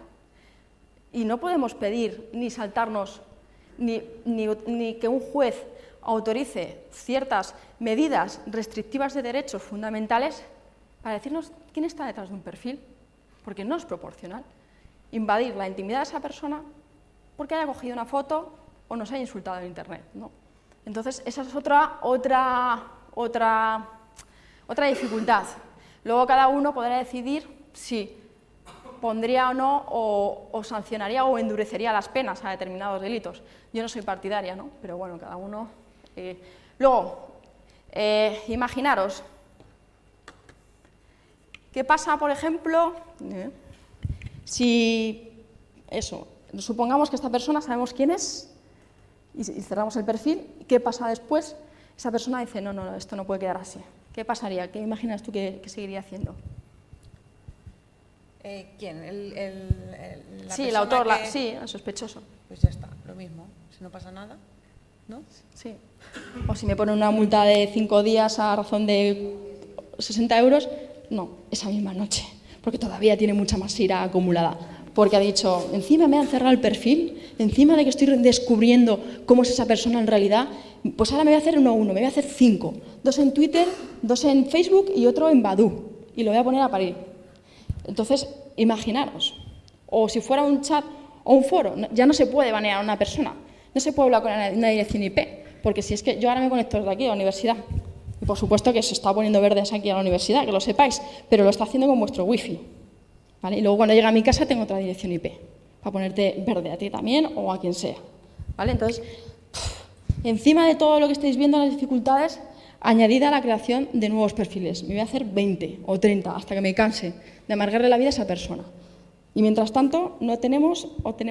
Y no podemos pedir ni saltarnos ni que un juez autorice ciertas medidas restrictivas de derechos fundamentales para decirnos quién está detrás de un perfil, porque no es proporcional. Invadir la intimidad de esa persona porque haya cogido una foto o nos haya insultado en Internet, ¿no? Entonces, esa es otra dificultad. Luego cada uno podrá decidir si pondría o no o sancionaría o endurecería las penas a determinados delitos. Yo no soy partidaria, ¿no? Pero bueno, cada uno... Luego, imaginaros, ¿qué pasa, por ejemplo, si eso, supongamos que esta persona sabemos quién es y cerramos el perfil, ¿qué pasa después? Esa persona dice, no, esto no puede quedar así. ¿Qué pasaría? ¿Qué imaginas tú que seguiría haciendo? ¿Quién? Sí, el autor, sí, el sospechoso. Pues ya está, lo mismo, si no pasa nada, ¿no? Sí. O si me ponen una multa de 5 días a razón de 60 euros, no, esa misma noche, porque todavía tiene mucha más ira acumulada. Porque ha dicho, encima me han cerrado el perfil, encima de que estoy descubriendo cómo es esa persona en realidad, pues ahora me voy a hacer uno a uno, me voy a hacer 5. 2 en Twitter, 2 en Facebook y otro en Badoo. Y lo voy a poner a parir. Entonces, imaginaros. O si fuera un chat o un foro, ya no se puede banear a una persona. No se puede hablar con una dirección IP. Porque si es que yo ahora me conecto desde aquí a la universidad y Por supuesto que se está poniendo verdes aquí a la universidad, que lo sepáis, pero lo está haciendo con vuestro wifi, ¿vale? Y luego cuando llega a mi casa tengo otra dirección IP, para ponerte verde a ti también o a quien sea, ¿vale? Entonces, encima de todo lo que estáis viendo, las dificultades, añadida a la creación de nuevos perfiles. Me voy a hacer 20 o 30 hasta que me canse de amargarle la vida a esa persona. Y mientras tanto, no tenemos,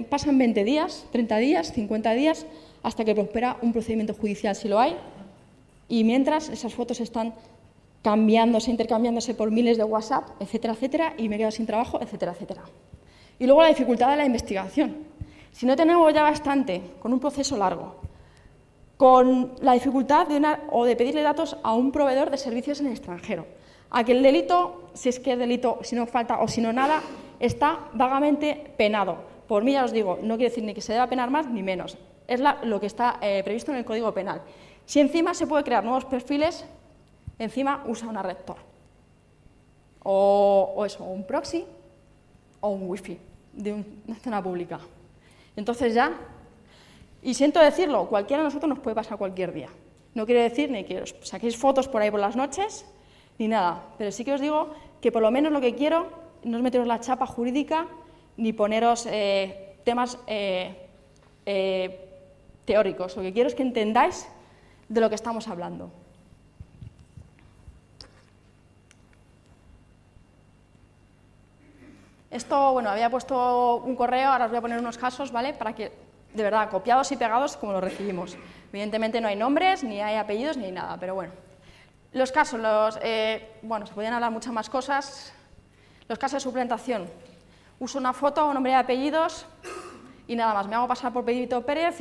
pasan 20 días, 30 días, 50 días, hasta que prospera un procedimiento judicial, si lo hay, y mientras esas fotos están cambiándose, intercambiándose por miles de WhatsApp, etcétera, etcétera, y me quedo sin trabajo, etcétera, etcétera. Y luego la dificultad de la investigación. Si no tenemos ya bastante, con un proceso largo, con la dificultad de pedirle datos a un proveedor de servicios en el extranjero, a que el delito, si es que es delito, si no falta o si no nada, está vagamente penado. Por mí, ya os digo, no quiere decir ni que se deba penar más ni menos. Es lo que está previsto en el Código Penal. Si encima se puede crear nuevos perfiles, encima usa una red Tor. O un proxy o un wifi de una zona pública. Entonces ya, y siento decirlo, cualquiera de nosotros nos puede pasar cualquier día. No quiere decir ni que os saquéis fotos por ahí por las noches, ni nada. Pero sí que os digo que por lo menos lo que quiero no es meteros la chapa jurídica ni poneros temas teóricos. Lo que quiero es que entendáis de lo que estamos hablando. Esto, bueno, había puesto un correo, ahora os voy a poner unos casos, ¿vale? Para que, de verdad, copiados y pegados como los recibimos. Evidentemente no hay nombres, ni hay apellidos, ni hay nada, pero bueno. Los casos, bueno, se podían hablar muchas más cosas. Los casos de suplantación. Uso una foto, nombre y apellidos y nada más. Me hago pasar por Pedrito Pérez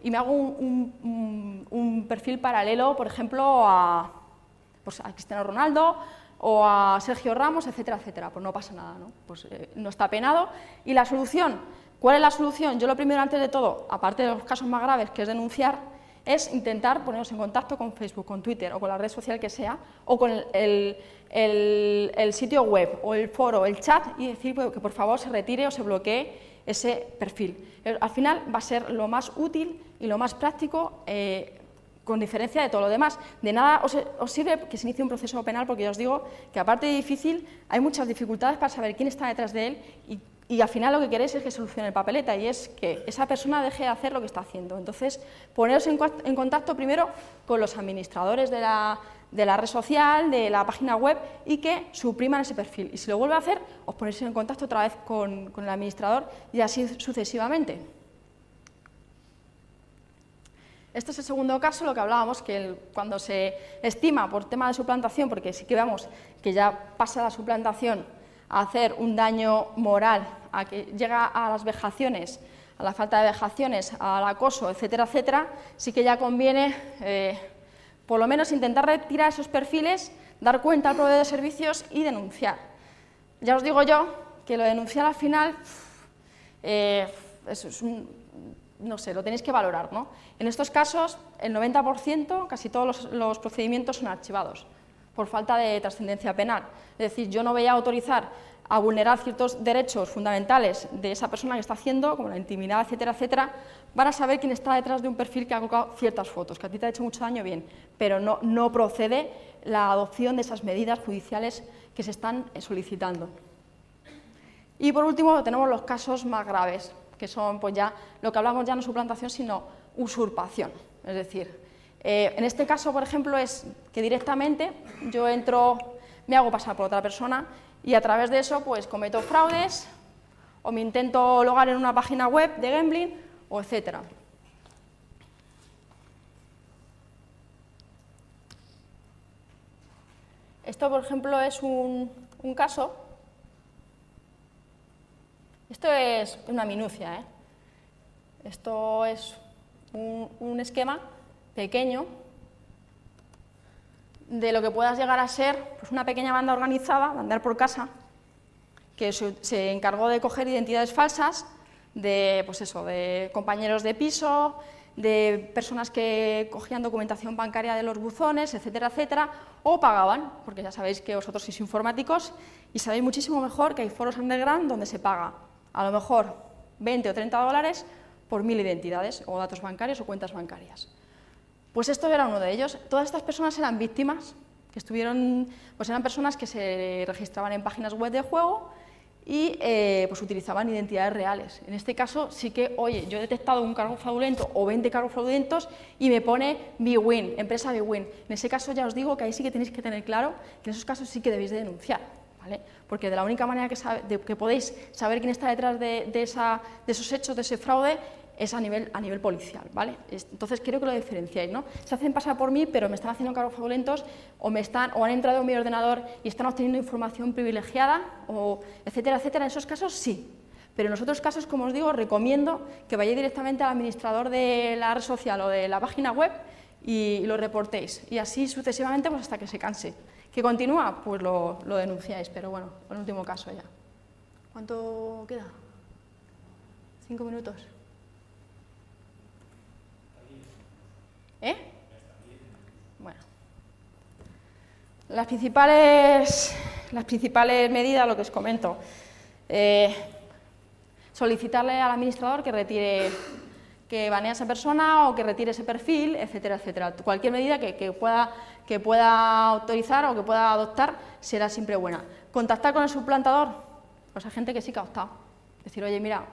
y me hago un perfil paralelo, por ejemplo, pues a Cristiano Ronaldo o a Sergio Ramos, etcétera, etcétera. Pues no pasa nada, ¿no? Pues no está penado. ¿Y la solución? ¿Cuál es la solución? Yo lo primero, antes de todo, aparte de los casos más graves, que es denunciar, es intentar ponernos en contacto con Facebook, con Twitter o con la red social que sea, o con el sitio web o el foro, el chat, y decir que por favor se retire o se bloquee ese perfil. Al final va a ser lo más útil y lo más práctico, con diferencia de todo lo demás. De nada os sirve que se inicie un proceso penal, porque ya os digo que aparte de difícil, hay muchas dificultades para saber quién está detrás de él y al final lo que queréis es que solucione el papeleta, y es que esa persona deje de hacer lo que está haciendo. Entonces, poneros en contacto primero con los administradores de la red social, de la página web, y que supriman ese perfil. Y si lo vuelve a hacer, os ponéis en contacto otra vez con el administrador y así sucesivamente. Este es el segundo caso, lo que hablábamos, que cuando se estima por tema de suplantación, porque sí que vemos que ya pasa la suplantación a hacer un daño moral, a que llega a las vejaciones, a la falta de vejaciones, al acoso, etcétera, etcétera, sí que ya conviene por lo menos intentar retirar esos perfiles, dar cuenta al proveedor de servicios y denunciar. Ya os digo yo que lo de denunciar al final, no sé, lo tenéis que valorar, ¿no? En estos casos, el 90%, casi todos los procedimientos son archivados por falta de trascendencia penal. Es decir, yo no voy a autorizar a vulnerar ciertos derechos fundamentales de esa persona que está haciendo, como la intimidad, etcétera, etcétera, para saber quién está detrás de un perfil que ha colocado ciertas fotos, que a ti te ha hecho mucho daño, bien, pero no procede la adopción de esas medidas judiciales que se están solicitando. Y por último tenemos los casos más graves, que son pues ya lo que hablamos ya no suplantación, sino usurpación. Es decir, en este caso, por ejemplo, es que directamente yo entro, me hago pasar por otra persona y a través de eso pues cometo fraudes o me intento logar en una página web de gambling o etcétera. Esto, por ejemplo, es un caso. Esto es una minucia, ¿eh? Esto es un esquema pequeño de lo que puedas llegar a ser pues una pequeña banda organizada, de andar por casa, que se encargó de coger identidades falsas de, pues eso, de compañeros de piso, de personas que cogían documentación bancaria de los buzones, etcétera, etcétera, o pagaban, porque ya sabéis que vosotros sois informáticos y sabéis muchísimo mejor que hay foros underground donde se paga a lo mejor 20 o 30 dólares por 1000 identidades o datos bancarios o cuentas bancarias. Pues esto era uno de ellos. Todas estas personas eran víctimas, que estuvieron, pues eran personas que se registraban en páginas web de juego y pues utilizaban identidades reales. En este caso sí que, oye, yo he detectado un cargo fraudulento o 20 cargos fraudulentos y me pone bwin, empresa bwin. En ese caso ya os digo que ahí sí que tenéis que tener claro que en esos casos sí que debéis de denunciar, ¿vale? Porque de la única manera que podéis saber quién está detrás de esos hechos, de ese fraude, es a nivel policial, ¿vale? Entonces quiero que lo diferenciéis, ¿no? Se hacen pasar por mí, pero me están haciendo cargos fraudulentos o han entrado en mi ordenador y están obteniendo información privilegiada, o etcétera, etcétera. En esos casos sí, pero en los otros casos, como os digo, recomiendo que vayáis directamente al administrador de la red social o de la página web y lo reportéis, y así sucesivamente pues hasta que se canse. ¿Que continúa? Pues lo denunciáis, pero bueno, el último caso ya. ¿Cuánto queda? 5 minutos. Bueno, las principales medidas, lo que os comento, solicitarle al administrador que retire, que banee a esa persona o que retire ese perfil, etcétera, etcétera. Cualquier medida que pueda autorizar o que pueda adoptar será siempre buena. Contactar con el suplantador, pues hay gente que sí que ha optado. Decir, oye, mira,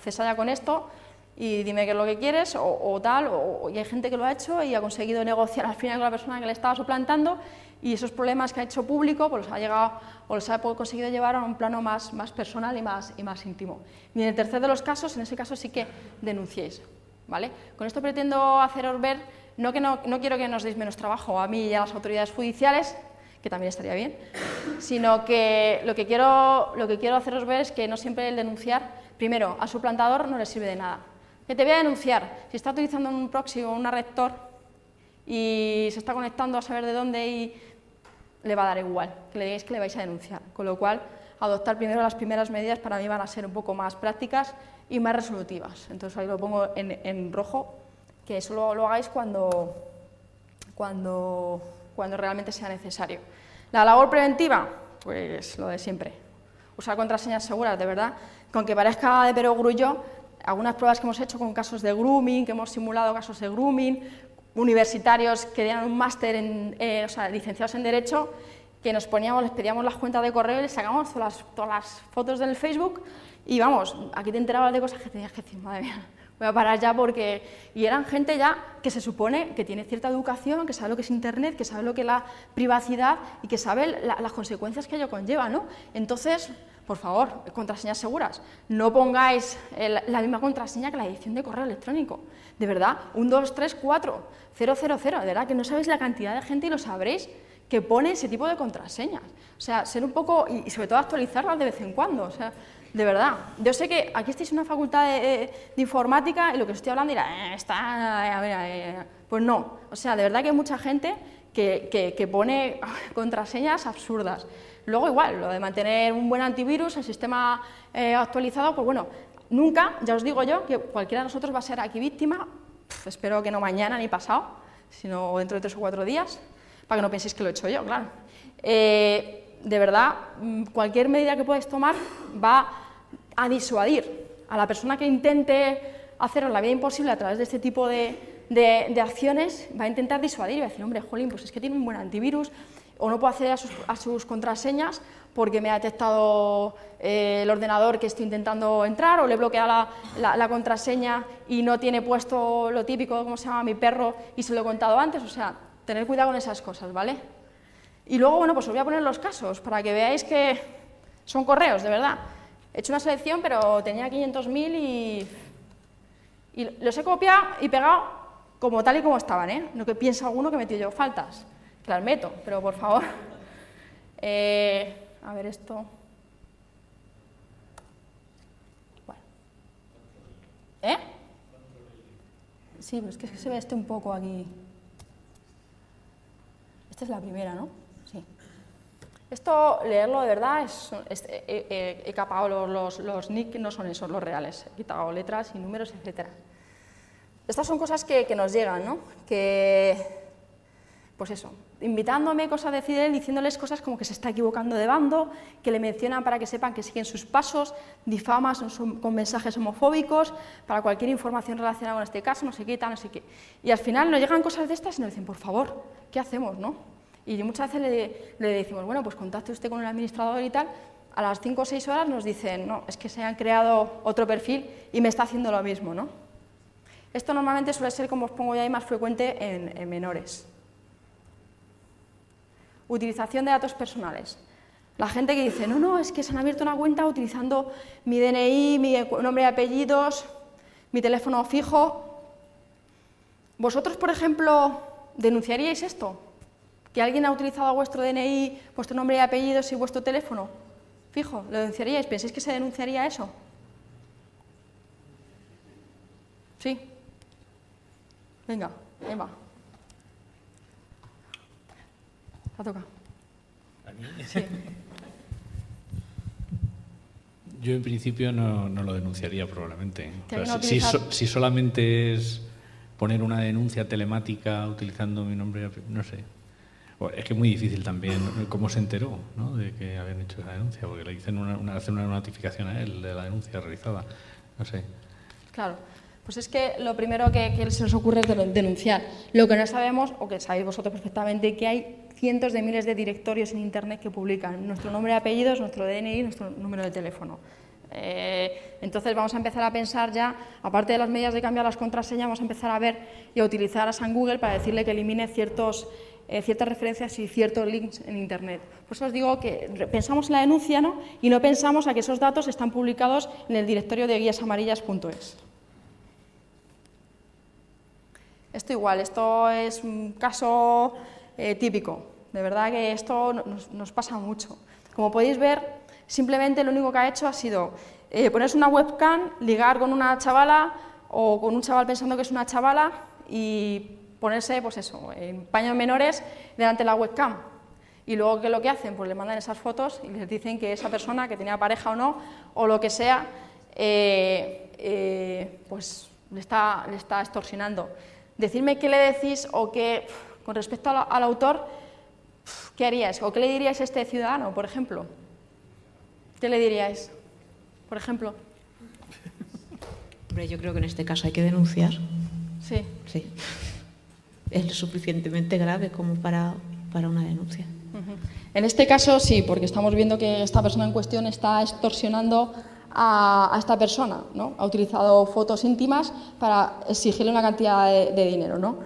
cesa ya con esto y dime qué es lo que quieres, o tal, y hay gente que lo ha hecho y ha conseguido negociar al final con la persona que le estaba suplantando, y esos problemas que ha hecho público pues los ha llegado o los ha conseguido llevar a un plano más personal y más íntimo. Y en el tercer de los casos, en ese caso sí que denunciéis, ¿vale? Con esto pretendo haceros ver, no quiero que nos deis menos trabajo a mí y a las autoridades judiciales, que también estaría bien, sino que lo que quiero haceros ver es que no siempre el denunciar, primero, al suplantador no le sirve de nada. Que te voy a denunciar, si está utilizando un proxy o una red Tor y se está conectando a saber de dónde, y le va a dar igual que le digáis que le vais a denunciar. Con lo cual, adoptar primero las primeras medidas para mí van a ser un poco más prácticas y más resolutivas. Entonces ahí lo pongo en rojo, que eso lo hagáis cuando realmente sea necesario. La labor preventiva, pues lo de siempre. Usar contraseñas seguras, de verdad, que aunque parezca de perogrullo, algunas pruebas que hemos hecho con casos de grooming, que hemos simulado casos de grooming, universitarios que dieron un máster, o sea, licenciados en Derecho, que les pedíamos las cuentas de correo y les sacábamos todas las fotos del Facebook, y vamos, aquí te enterabas de cosas que tenías que decir, madre mía, voy a parar ya porque... Y eran gente ya que se supone que tiene cierta educación, que sabe lo que es Internet, que sabe lo que es la privacidad y que sabe las consecuencias que ello conlleva, ¿no? Entonces, por favor, contraseñas seguras. No pongáis la misma contraseña que la edición de correo electrónico. De verdad, 1234000, de verdad que no sabéis la cantidad de gente, y lo sabréis, que pone ese tipo de contraseñas. O sea, ser un poco, y sobre todo actualizarlas de vez en cuando, o sea, de verdad. Yo sé que aquí estáis en una facultad de informática y lo que os estoy hablando dirá, pues no. O sea, de verdad que hay mucha gente que pone contraseñas absurdas. Luego igual, lo de mantener un buen antivirus, el sistema actualizado, pues bueno, nunca, ya os digo yo, que cualquiera de nosotros va a ser aquí víctima, espero que no mañana ni pasado, sino dentro de 3 o 4 días, para que no penséis que lo he hecho yo, claro. De verdad, cualquier medida que podáis tomar va a disuadir a la persona que intente haceros la vida imposible a través de este tipo de acciones, va a intentar disuadir y va a decir, hombre, jolín, pues es que tiene un buen antivirus, o no puedo acceder a sus contraseñas porque me ha detectado el ordenador que estoy intentando entrar, o le he bloqueado la contraseña y no tiene puesto lo típico, ¿cómo se llama?, mi perro, y se lo he contado antes. O sea, tener cuidado con esas cosas, ¿vale? Y luego, bueno, pues os voy a poner los casos para que veáis que son correos, de verdad. He hecho una selección, pero tenía 500.000 y los he copiado y pegado como tal y como estaban, ¿eh? No que piensa alguno que he metido yo faltas, que las meto, pero por favor. A ver esto. Bueno. Sí, pues es que se ve un poco aquí. Esta es la primera, ¿no? Sí. Esto, leerlo de verdad, he capado los nick, no son esos los reales. He quitado letras y números, etc. Estas son cosas que nos llegan, ¿no? Que Pues eso, invitándome, cosas de decir él, diciéndoles cosas como que se está equivocando de bando, que le mencionan para que sepan que siguen sus pasos, difamas con mensajes homofóbicos, para cualquier información relacionada con este caso, no sé qué, tal, no sé qué. Y al final nos llegan cosas de estas y nos dicen, por favor, ¿qué hacemos, no? Y muchas veces le decimos, bueno, pues contacte usted con el administrador y tal. A las 5 o 6 horas nos dicen, no, es que se han creado otro perfil y me está haciendo lo mismo, ¿no? Esto normalmente suele ser, como os pongo ya ahí, más frecuente en menores. Utilización de datos personales. La gente que dice, no, es que se han abierto una cuenta utilizando mi DNI, mi nombre y apellidos, mi teléfono fijo. ¿Vosotros, por ejemplo, denunciaríais esto? ¿Que alguien ha utilizado vuestro DNI, vuestro nombre y apellidos y vuestro teléfono fijo? ¿Lo denunciaríais? ¿Pensáis que se denunciaría eso? Sí. Venga, Emma. La toca. ¿A mí? Sí. Yo en principio no lo denunciaría probablemente. Que hay Pero una si solamente es poner una denuncia telemática utilizando mi nombre, no sé. Es que es muy difícil también cómo se enteró, ¿no?, de que habían hecho esa denuncia, porque le dicen hacen una notificación a él de la denuncia realizada. No sé. Claro. Pues es que lo primero que se nos ocurre es denunciar. Lo que no sabemos, o que sabéis vosotros perfectamente, que hay cientos de miles de directorios en Internet que publican nuestro nombre y apellidos, nuestro DNI y nuestro número de teléfono. Entonces vamos a empezar a pensar ya, aparte de las medidas de cambiar las contraseñas, vamos a empezar a ver y a utilizar a San Google para decirle que elimine ciertas referencias y ciertos links en Internet. Por eso os digo que pensamos en la denuncia, ¿no?, y no pensamos a que esos datos están publicados en el directorio de guíasamarillas.es. Esto igual, esto es un caso típico. De verdad que esto nos pasa mucho. Como podéis ver, simplemente lo único que ha hecho ha sido ponerse una webcam, ligar con una chavala o con un chaval pensando que es una chavala y ponerse, pues eso, en paños menores delante de la webcam. Y luego, ¿qué es lo que hacen? Pues le mandan esas fotos y les dicen que esa persona, que tenía pareja o no, o lo que sea, pues le está extorsionando. Decidme qué le decís o qué, con respecto al autor, ¿qué haríais? ¿O qué le diríais a este ciudadano, por ejemplo? ¿Qué le diríais, por ejemplo? Hombre, yo creo que en este caso hay que denunciar. Sí. Sí. Es lo suficientemente grave como para una denuncia. En este caso sí, porque estamos viendo que esta persona en cuestión está extorsionando a esta persona, ¿no? Ha utilizado fotos íntimas para exigirle una cantidad de dinero, ¿no?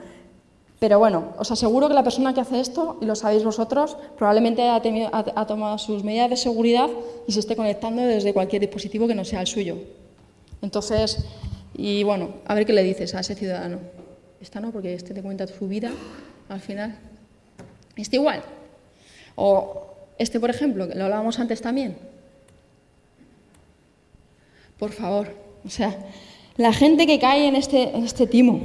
Pero bueno, os aseguro que la persona que hace esto, y lo sabéis vosotros, probablemente ha tomado sus medidas de seguridad y se esté conectando desde cualquier dispositivo que no sea el suyo. Entonces, y bueno, a ver qué le dices a ese ciudadano. Esta no, porque este te cuenta su vida al final. Este igual. O este, por ejemplo, que lo hablábamos antes también. Por favor, o sea, la gente que cae en este timo.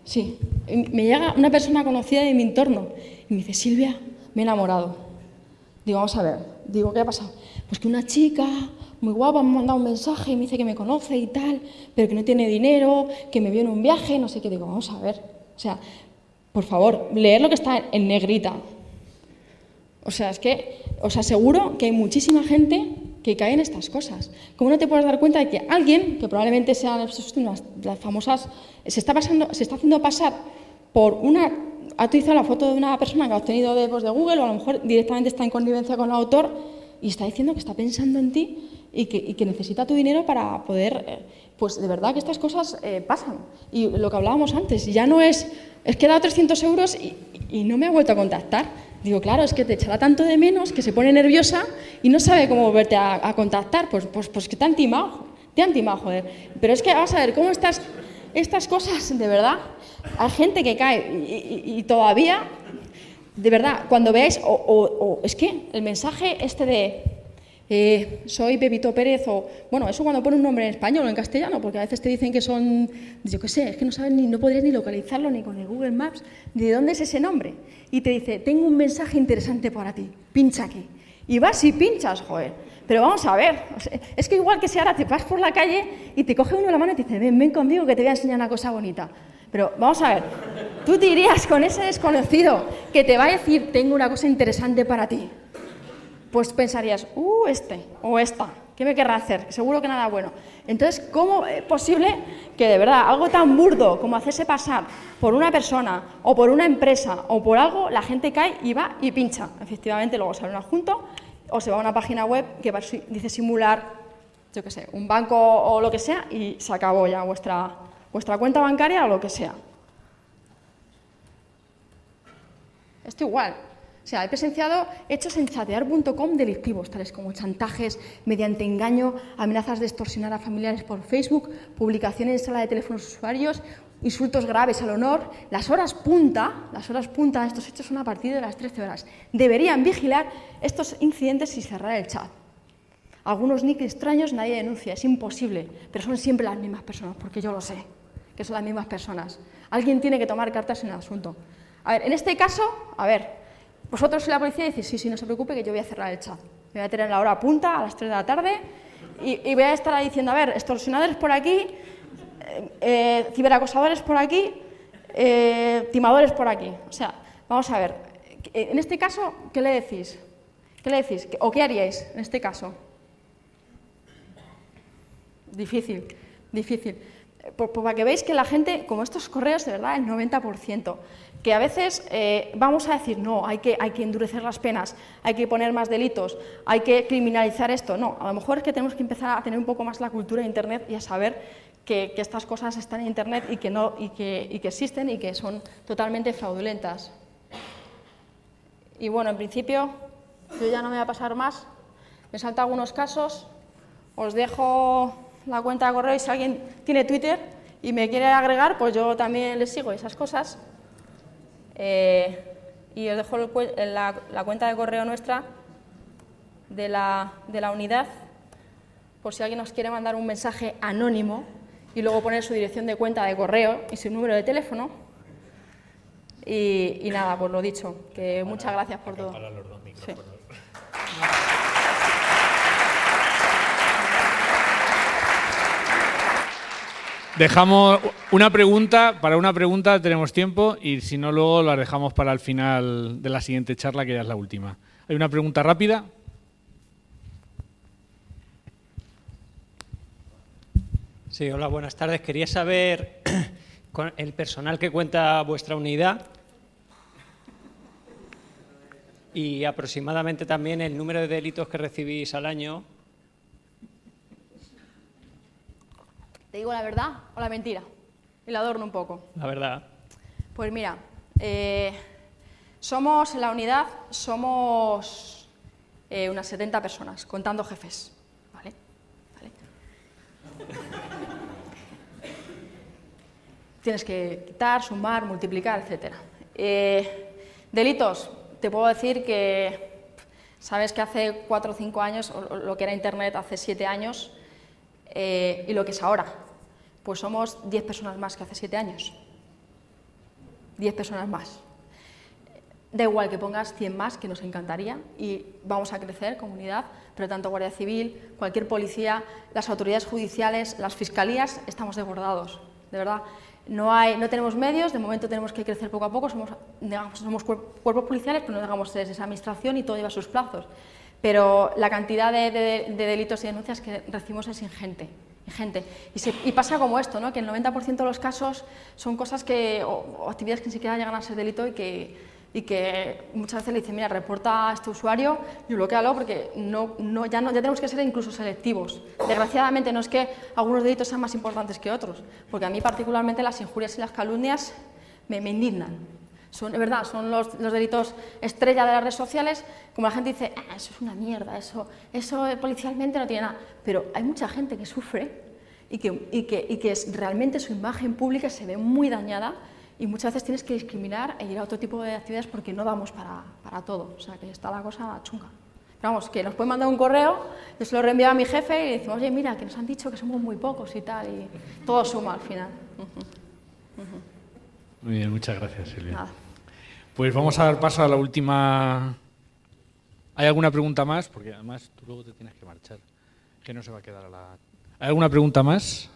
Sí, me llega una persona conocida de mi entorno y me dice, Silvia, me he enamorado. Digo, vamos a ver, digo, ¿qué ha pasado? Pues que una chica muy guapa me ha mandado un mensaje y me dice que me conoce y tal, pero que no tiene dinero, que me vio en un viaje, no sé qué. Digo, vamos a ver, o sea, por favor, leer lo que está en negrita. O sea, es que os aseguro que hay muchísima gente que cae en estas cosas. ¿Cómo no te puedes dar cuenta de que alguien, que probablemente sean las famosas, se está haciendo pasar por una, ha utilizado la foto de una persona que ha obtenido de Google, o a lo mejor directamente está en connivencia con el autor y está diciendo que está pensando en ti y que necesita tu dinero para poder, pues de verdad que estas cosas pasan. Y lo que hablábamos antes, ya no es que he dado 300 euros y no me ha vuelto a contactar. Digo, claro, es que te echará tanto de menos que se pone nerviosa y no sabe cómo volverte a contactar. Pues que te han timado, joder. Pero es que, vamos a ver, cómo estas cosas, de verdad, hay gente que cae y todavía, de verdad, cuando veáis, es que el mensaje este de soy Pepito Pérez, o bueno, eso cuando pone un nombre en español o en castellano, porque a veces te dicen que son, yo qué sé, es que no saben no podrías ni localizarlo ni con el Google Maps, de dónde es ese nombre. Y te dice, tengo un mensaje interesante para ti, pincha aquí. Y vas y pinchas, joder. Pero vamos a ver, o sea, es que igual que si ahora te vas por la calle y te coge uno la mano y te dice, ven conmigo que te voy a enseñar una cosa bonita. Pero vamos a ver, tú te irías con ese desconocido que te va a decir, tengo una cosa interesante para ti. Pues pensarías, este o esta, ¿qué me querrá hacer? Seguro que nada bueno. Entonces, ¿cómo es posible que de verdad algo tan burdo como hacerse pasar por una persona o por una empresa o por algo, la gente cae y va y pincha? Efectivamente, luego sale un adjunto o se va a una página web que dice simular, yo qué sé, un banco o lo que sea y se acabó ya vuestra cuenta bancaria o lo que sea. Esto igual. O sea, he presenciado hechos en chatear.com delictivos, tales como chantajes mediante engaño, amenazas de extorsionar a familiares por Facebook, publicaciones en sala de teléfonos usuarios, insultos graves al honor. Las horas punta de estos hechos son a partir de las 13 horas. Deberían vigilar estos incidentes y cerrar el chat. Algunos nicks extraños nadie denuncia, es imposible, pero son siempre las mismas personas, porque yo lo sé, que son las mismas personas. Alguien tiene que tomar cartas en el asunto. A ver, en este caso, vosotros en la policía decís, sí, no se preocupe que yo voy a cerrar el chat. Me voy a tener la hora punta a las 3 de la tarde y voy a estar ahí diciendo, a ver, extorsionadores por aquí, ciberacosadores por aquí, timadores por aquí. O sea, vamos a ver, en este caso, ¿qué le decís? ¿Qué le decís? ¿O qué haríais en este caso? Difícil. Para que veáis que la gente, como estos correos, de verdad, el 90%, que a veces vamos a decir, no, hay que endurecer las penas, hay que poner más delitos, hay que criminalizar esto. No, a lo mejor es que tenemos que empezar a tener un poco más la cultura de Internet y a saber que estas cosas están en Internet y que existen y que son totalmente fraudulentas. Y bueno, en principio, yo ya no me voy a pasar más, me salto algunos casos, os dejo la cuenta de correo y si alguien tiene Twitter y me quiere agregar, pues yo también les sigo esas cosas. Y os dejo la cuenta de correo nuestra de la unidad, por si alguien nos quiere mandar un mensaje anónimo y luego poner su dirección de cuenta de correo y su número de teléfono. Y nada, pues lo dicho, que muchas gracias por todo. Para los dos micrófonos. Sí. Dejamos una pregunta, para una pregunta tenemos tiempo y si no luego la dejamos para el final de la siguiente charla, que ya es la última. ¿Hay una pregunta rápida? Sí, hola, buenas tardes. Quería saber con el personal que cuenta vuestra unidad y aproximadamente también el número de delitos que recibís al año. ¿Te digo la verdad o la mentira? Y la adorno un poco. La verdad. Pues mira, somos en la unidad, somos unas 70 personas, contando jefes. ¿Vale? Tienes que quitar, sumar, multiplicar, etc. Delitos, te puedo decir que sabes que hace 4 o 5 años, o lo que era Internet hace 7 años, y lo que es ahora, pues somos 10 personas más que hace 7 años. 10 personas más. Da igual que pongas 100 más, que nos encantaría, y vamos a crecer como unidad, pero tanto Guardia Civil, cualquier policía, las autoridades judiciales, las fiscalías, estamos desbordados, de verdad. No tenemos medios, de momento tenemos que crecer poco a poco, somos cuerpos policiales, pero no digamos es esa administración y todo lleva sus plazos. Pero la cantidad de delitos y denuncias que recibimos es ingente. Y pasa como esto, ¿no? Que el 90% de los casos son cosas o actividades que ni siquiera llegan a ser delito y que muchas veces le dicen, mira, reporta a este usuario y bloquéalo porque ya tenemos que ser incluso selectivos. Desgraciadamente no es que algunos delitos sean más importantes que otros, porque a mí particularmente las injurias y las calumnias me indignan. Es verdad, son los delitos estrella de las redes sociales, como la gente dice, eso es una mierda, eso policialmente no tiene nada, pero hay mucha gente que sufre y que realmente su imagen pública se ve muy dañada y muchas veces tienes que discriminar e ir a otro tipo de actividades porque no damos para todo, o sea que está la cosa chunga. Pero vamos, que nos pueden mandar un correo, yo se lo reenvío a mi jefe y le decimos, oye, mira, que nos han dicho que somos muy pocos y tal, y todo suma al final. Muy bien, muchas gracias, Silvia. Nada. Pues vamos a dar paso a la última. ¿Hay alguna pregunta más? Porque además tú luego te tienes que marchar, que no se va a quedar a la... ¿Hay alguna pregunta más?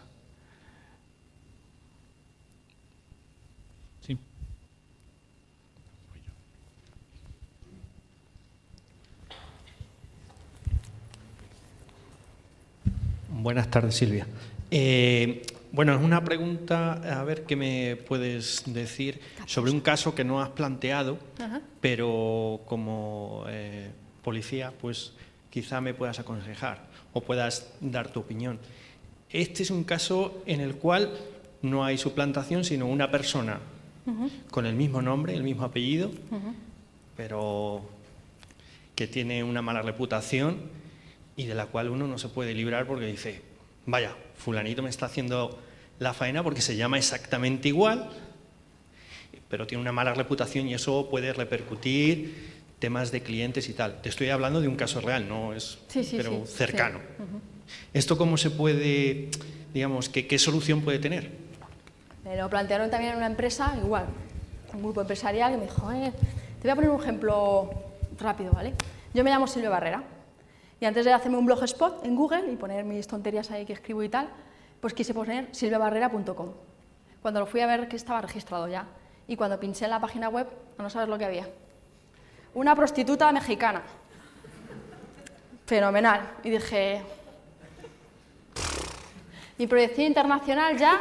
Buenas tardes, Silvia. Bueno, es una pregunta, a ver qué me puedes decir sobre un caso que no has planteado, pero como policía, pues quizá me puedas aconsejar o puedas dar tu opinión. Este es un caso en el cual no hay suplantación, sino una persona con el mismo nombre, el mismo apellido, pero que tiene una mala reputación y de la cual uno no se puede librar porque dice, vaya, fulanito me está haciendo la faena porque se llama exactamente igual, pero tiene una mala reputación y eso puede repercutir temas de clientes y tal. Te estoy hablando de un caso real, no es, pero cercano. ¿Esto cómo se puede, digamos, qué solución puede tener? Me lo plantearon también en una empresa, igual, un grupo empresarial, que me dijo, te voy a poner un ejemplo rápido, ¿vale? Yo me llamo Silvia Barrera y antes de hacerme un blogspot en Google y poner mis tonterías ahí que escribo y tal, pues quise poner silviabarrera.com. Cuando lo fui a ver que estaba registrado ya y cuando pinché en la página web, no sabes lo que había. Una prostituta mexicana. Fenomenal. Y dije, mi proyección internacional ya,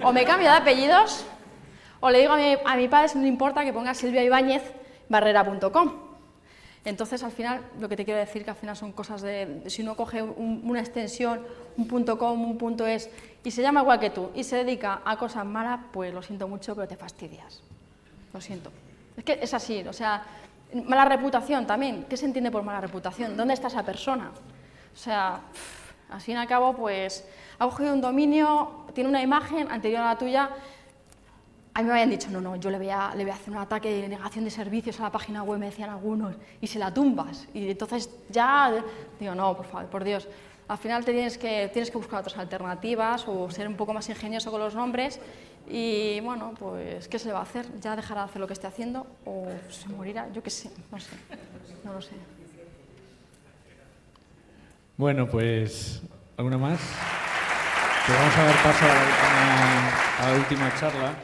o me cambio de apellidos, o le digo a mi padre si no le importa que ponga silviaibáñezbarrera.com. Entonces, al final, lo que te quiero decir que al final son cosas de si uno coge una extensión, un .com, un .es, y se llama igual que tú, y se dedica a cosas malas, pues lo siento mucho, pero te fastidias. Lo siento. Es que es así, o sea, mala reputación también. ¿Qué se entiende por mala reputación? ¿Dónde está esa persona? O sea, al fin y al cabo, pues, ha cogido un dominio, tiene una imagen anterior a la tuya. A mí me habían dicho, no, yo le voy a hacer un ataque de negación de servicios a la página web, me decían algunos, y se la tumbas. Y entonces ya, digo, no, por favor, por Dios. Al final tienes que buscar otras alternativas o ser un poco más ingenioso con los nombres y, bueno, pues, ¿qué se le va a hacer? ¿Ya dejará de hacer lo que esté haciendo o se morirá? Yo qué sé, no lo sé. Bueno, pues, ¿alguna más? Pues vamos a dar paso a la última charla.